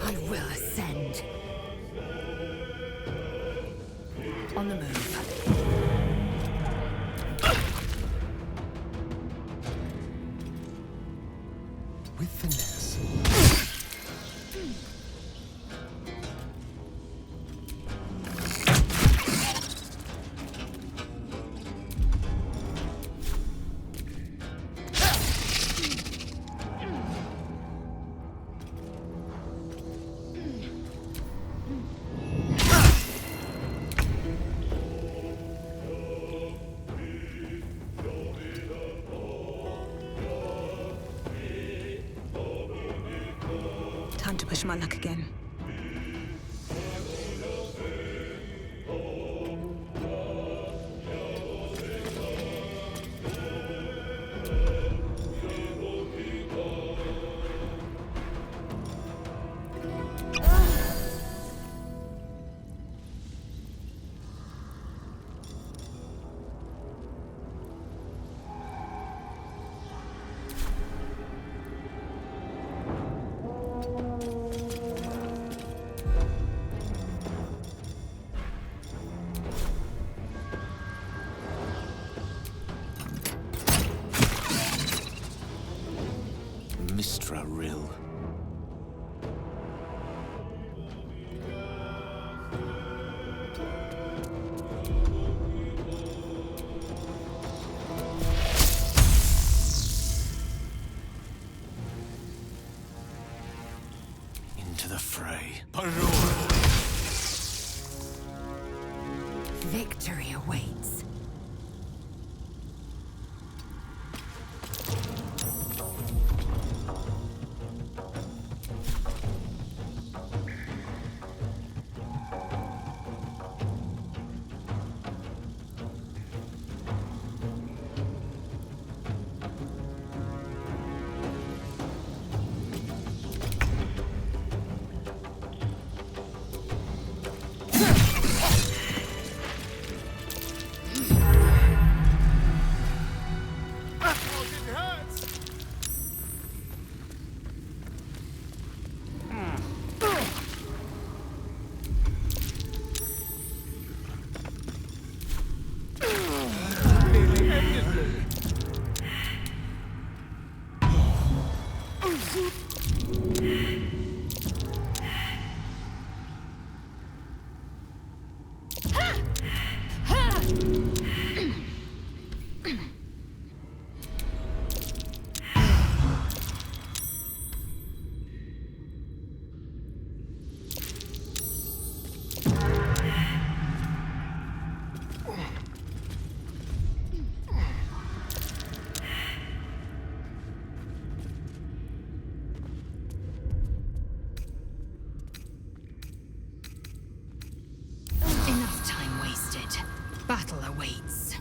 I will ascend. On the move. With finesse. Time to push my luck again. Mistra Rill. Into the fray. Victory awaits. Enough time wasted. Battle awaits.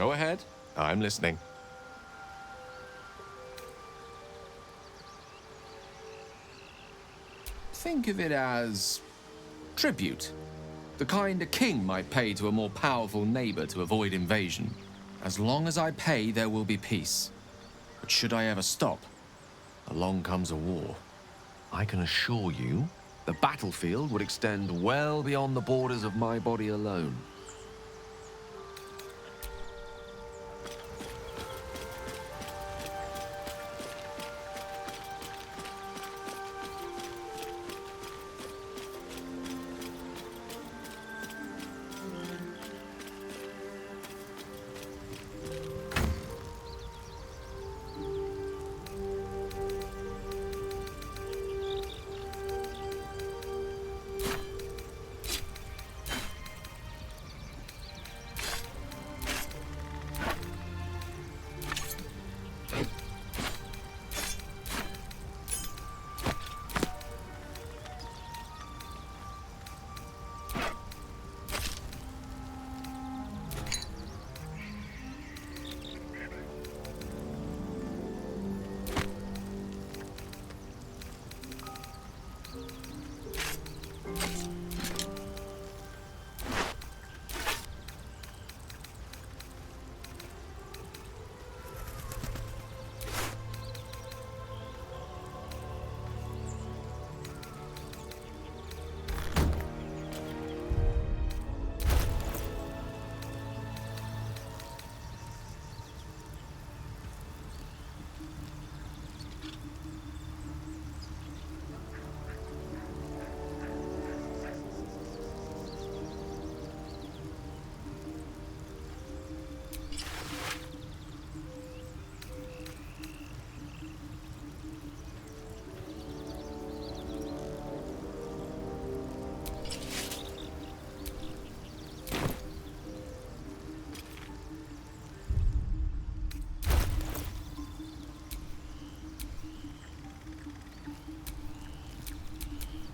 Go ahead. I'm listening. Think of it as tribute. The kind a king might pay to a more powerful neighbor to avoid invasion. As long as I pay, there will be peace. But should I ever stop, along comes a war. I can assure you, the battlefield would extend well beyond the borders of my body alone.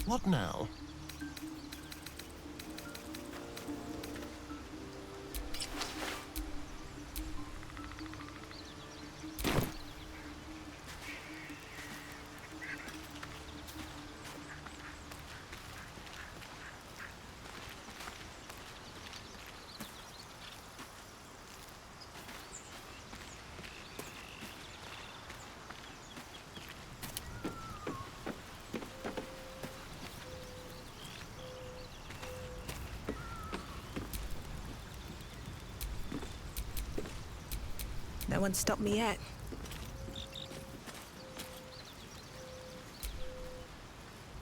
What now? No one stopped me yet.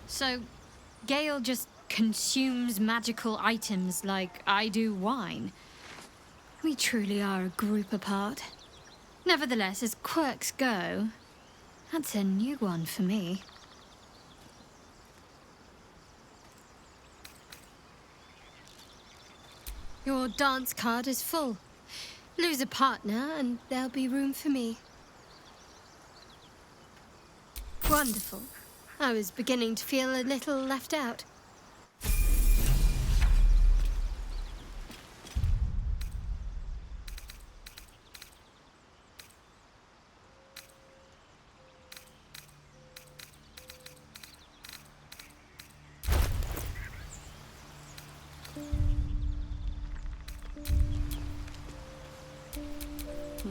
So, Gale just consumes magical items like I do wine. We truly are a group apart. Nevertheless, as quirks go, that's a new one for me. Your dance card is full. Lose a partner and there'll be room for me. Wonderful. I was beginning to feel a little left out.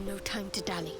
No time to dally.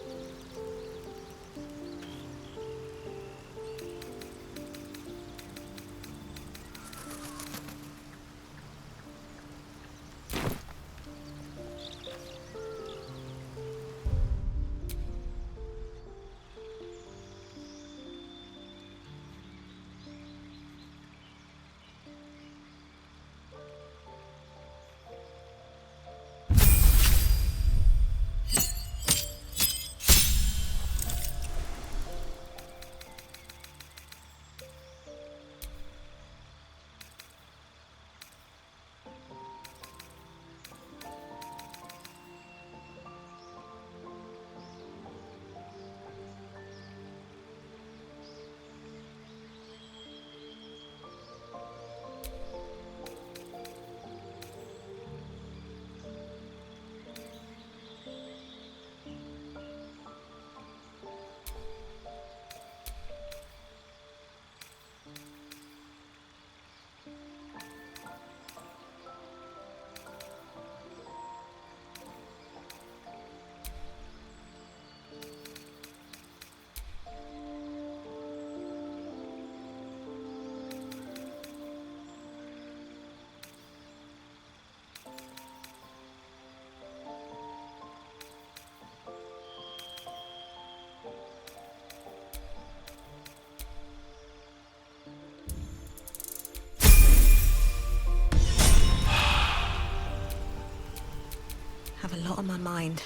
on my mind.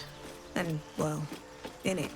And, well, in it.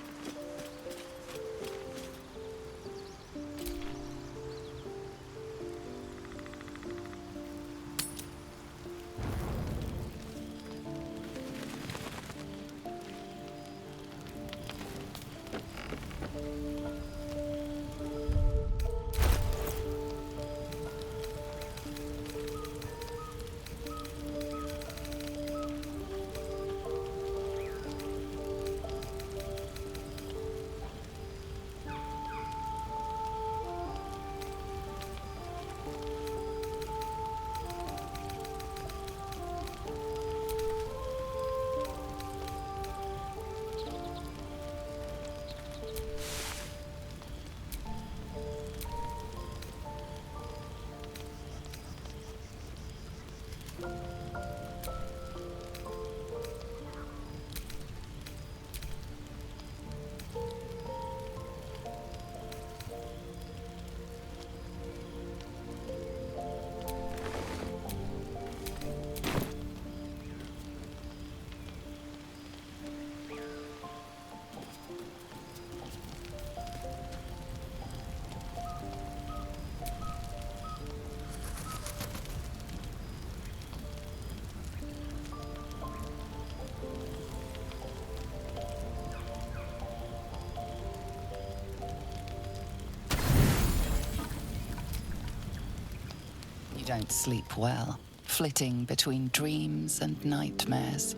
You don't sleep well, flitting between dreams and nightmares.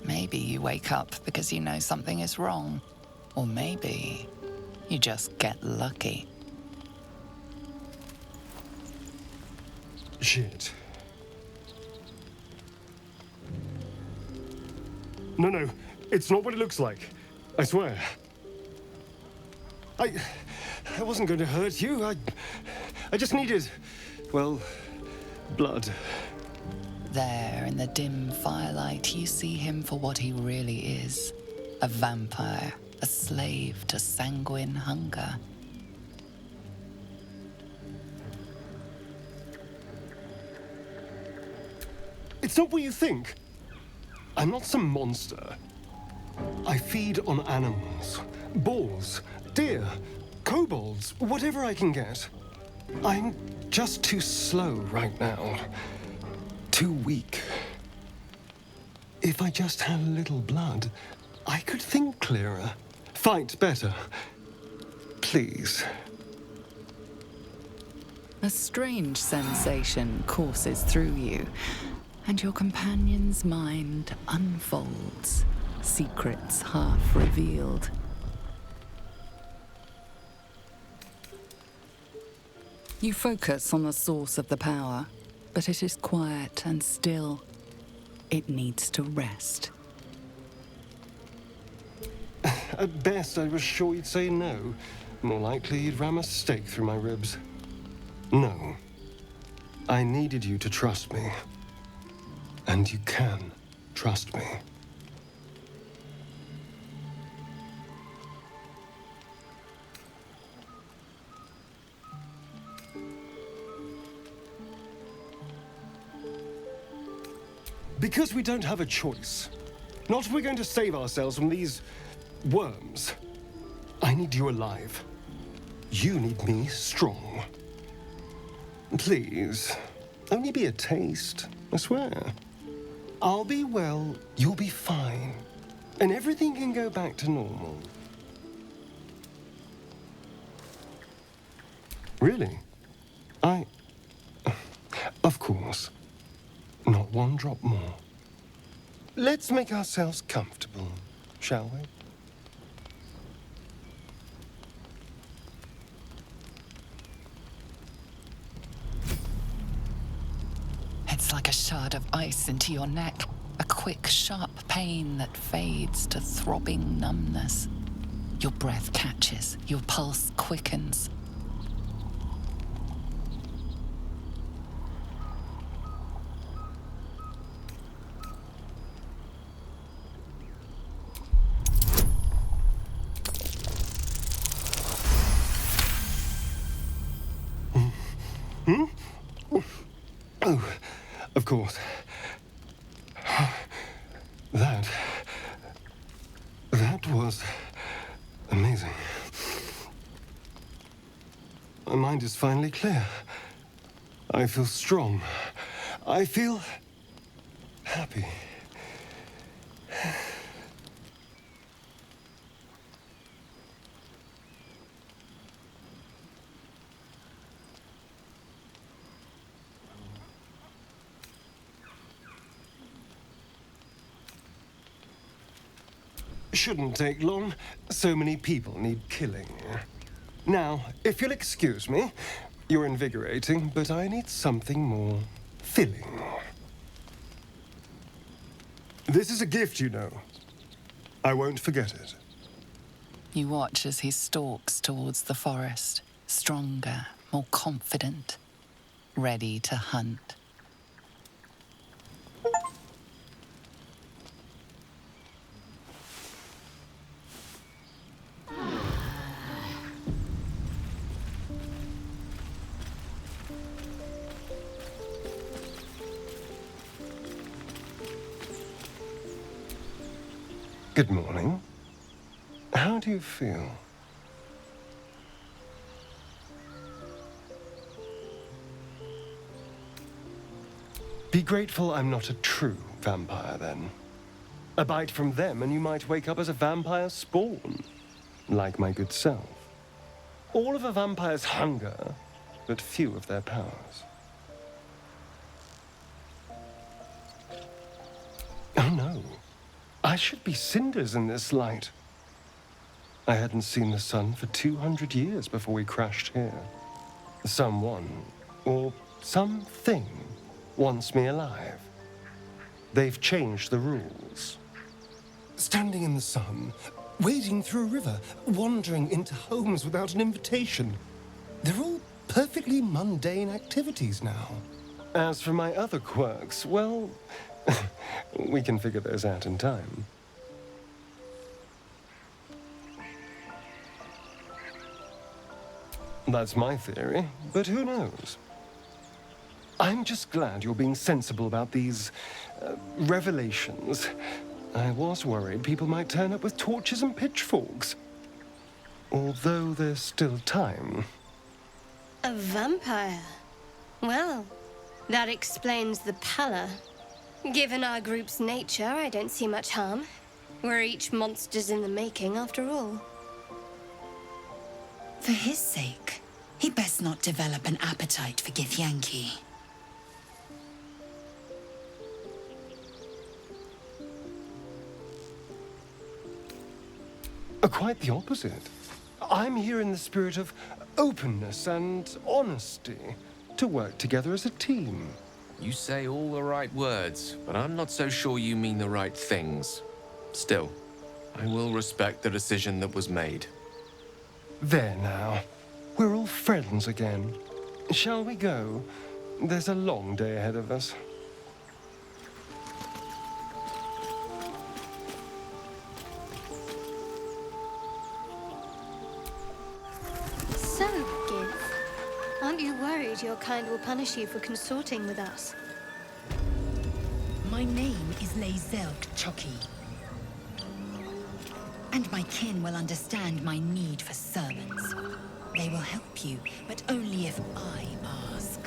Maybe you wake up because you know something is wrong. Or maybe you just get lucky. Shit. No, it's not what it looks like. I swear. I wasn't going to hurt you. I just needed, well, blood. There, in the dim firelight, you see him for what he really is. A vampire, a slave to sanguine hunger. It's not what you think. I'm not some monster. I feed on animals. Boars, deer, kobolds, whatever I can get. I'm just too slow right now. Too weak. If I just had a little blood, I could think clearer, fight better. Please. A strange sensation courses through you, and your companion's mind unfolds, secrets half revealed. You focus on the source of the power, but it is quiet and still. It needs to rest. At best, I was sure you'd say no. More likely, you'd ram a stake through my ribs. No. I needed you to trust me. And you can trust me. Because we don't have a choice. Not if we're going to save ourselves from these worms. I need you alive. You need me strong. Please, only be a taste, I swear. I'll be well, you'll be fine. And everything can go back to normal. Really? Of course. Not one drop more. Let's make ourselves comfortable, shall we? It's like a shard of ice into your neck, a quick, sharp pain that fades to throbbing numbness. Your breath catches, your pulse quickens. Oh, of course. That was amazing. My mind is finally clear. I feel strong. I feel happy. Shouldn't take long. So many people need killing. Now, if you'll excuse me, you're invigorating, but I need something more filling. This is a gift, you know. I won't forget it. You watch as he stalks towards the forest, stronger, more confident, ready to hunt. Good morning. How do you feel? Be grateful I'm not a true vampire, then. A bite from them and you might wake up as a vampire spawn, like my good self. All of a vampire's hunger, but few of their powers. Oh no. I should be cinders in this light. I hadn't seen the sun for 200 years before we crashed here. Someone, or something, wants me alive. They've changed the rules. Standing in the sun, wading through a river, wandering into homes without an invitation. They're all perfectly mundane activities now. As for my other quirks, well, we can figure those out in time. That's my theory, but who knows? I'm just glad you're being sensible about these revelations. I was worried people might turn up with torches and pitchforks. Although there's still time. A vampire? Well, that explains the pallor. Given our group's nature, I don't see much harm. We're each monsters in the making, after all. For his sake, he best not develop an appetite for Githyanki. Quite the opposite. I'm here in the spirit of openness and honesty to work together as a team. You say all the right words, but I'm not so sure you mean the right things. Still, I will respect the decision that was made. There now. We're all friends again. Shall we go? There's a long day ahead of us. So, Gith, aren't you worried your kind will punish you for consorting with us? My name is Lezelk Choki. And my kin will understand my need for servants. They will help you, but only if I ask.